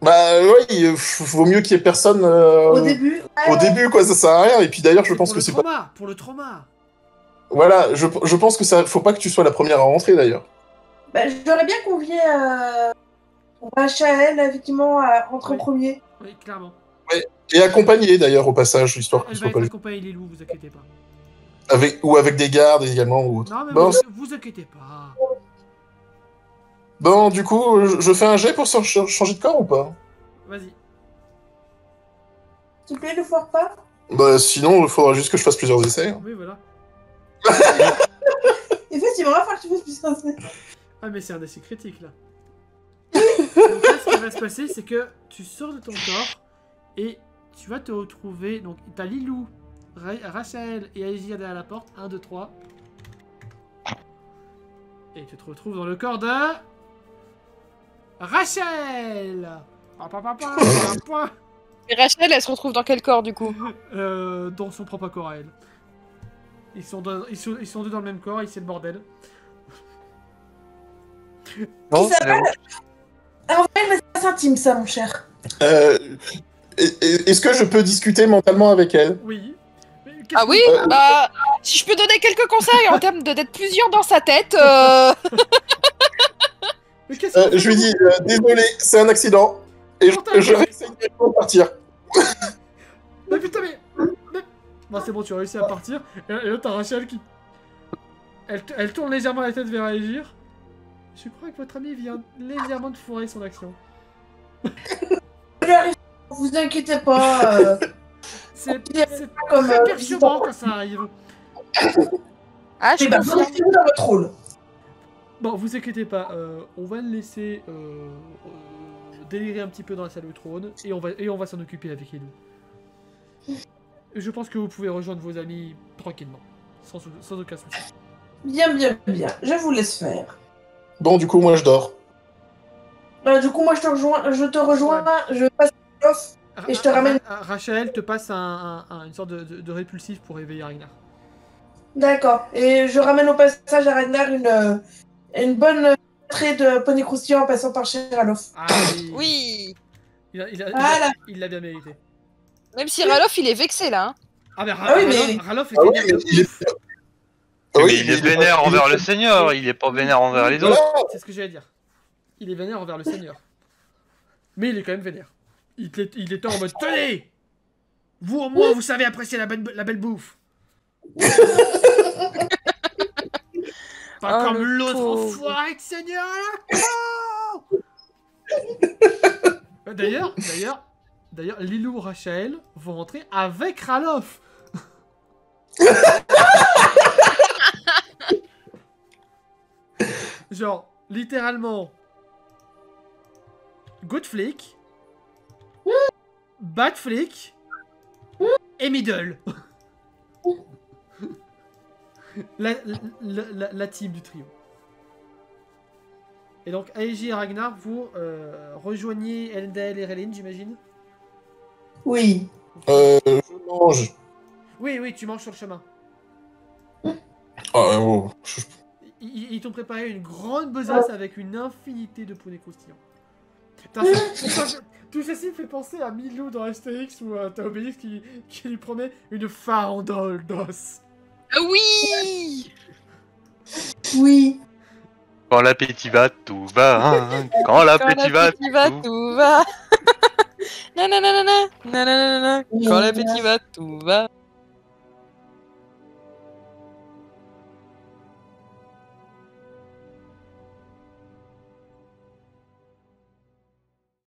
Bah oui, vaut mieux qu'il y ait personne Au début. Au début, quoi, ça sert à rien. Et puis d'ailleurs, je pense que c'est pas... Pour le trauma. Voilà, je pense que ça... Faut pas que tu sois la première à rentrer, d'ailleurs. Bah, j'aurais bien convié Rachel, effectivement, à rentrer en premier. Oui, clairement. Ouais. Et accompagner, d'ailleurs, au passage, histoire que Elle ce va soit être pas... accompagnée les loups, vous inquiétez pas. Ou avec des gardes, également, ou autre. Non, mais Bon, vous inquiétez pas. bon, du coup, je fais un jet pour changer de corps ou pas? Vas-y. S'il te plaît, ne foire pas. Bah sinon, il faudra juste que je fasse plusieurs essais. Oui, voilà. Effectivement, il va falloir que tu fasses plusieurs essais. Ah, mais c'est un essai critique, là. Donc là, ce qui va se passer, c'est que tu sors de ton corps et tu vas te retrouver... Donc, t'as Lilou, Rachel et Aegir derrière la porte. 1, 2, 3. Et tu te retrouves dans le corps de... Rachel. Et Rachel, elle se retrouve dans quel corps, du coup? Dans son propre corps à elle. Ils sont deux dans le même corps et c'est le bordel. Non, En vrai, mais c'est intime, ça, mon cher. Est-ce que je peux discuter mentalement avec elle? Oui. Ah oui? Bah, si je peux donner quelques conseils en termes d'être plusieurs dans sa tête... Mais qu'est-ce que je lui dis, désolé, c'est un accident. Et je réessaye de partir. Mais putain, mais... Bon, c'est bon, tu as réussi à partir. Et là, t'as Rachel qui... Elle tourne légèrement la tête vers Aegir. Je crois que votre ami vient légèrement de foirer son action. Vous inquiétez pas. C'est comme très perturbant quand ça arrive. Ah, je Eh ben, confirme. restez-vous dans votre rôle. Bon, vous inquiétez pas, on va le laisser délirer un petit peu dans la salle du trône et on va s'en occuper avec Elou. Je pense que vous pouvez rejoindre vos amis tranquillement, sans aucun souci. Bien, bien, bien. Je vous laisse faire. Bon, du coup, moi, je dors. Du coup, moi, je te rejoins, je passe l'off et je te ramène. Rachel te passe une sorte de répulsif pour réveiller Ragnar. D'accord. Et je ramène au passage à Ragnar une bonne entrée de poney croustillant en passant par chez Ralof. Ah, Oui. Il l'a bien mérité. Même si Ralof, il est vexé, là. Hein. Ah, mais Ah oui, mais- Ralof est Ah oui, vénère mais de il est... ouf. Ah oui, mais il est vénère envers le Seigneur, il est pas vénère envers les autres. Voilà. C'est ce que j'allais dire. Il est vénère envers le Seigneur. Mais il est quand même vénère. Il était en mode tenez. Vous au moins vous savez apprécier la belle bouffe. Pas Oh, comme le l'autre pauvre. enfoiré de seigneur à la con. D'ailleurs, Lilou et Rachel vont rentrer avec Ralof. Genre, littéralement, Good Flick, Bad Flick et Middle. la team du trio. Et donc, Aeji et Ragnar, vous rejoignez Elendel et Relin, j'imagine? Oui. Je mange. Oui, tu manges sur le chemin. Ah, oh. Ils t'ont préparé une grande besace avec une infinité de poneys croustillants. Tout ceci me fait penser à Milou dans Astérix où t'as Obélix qui lui promet une farandole d'os. Ah oui. Oui. Quand l'appétit va, tout va. Hein. Quand l'appétit va, tout va. Nanana, nanana, nanana, quand l'appétit va, tout va.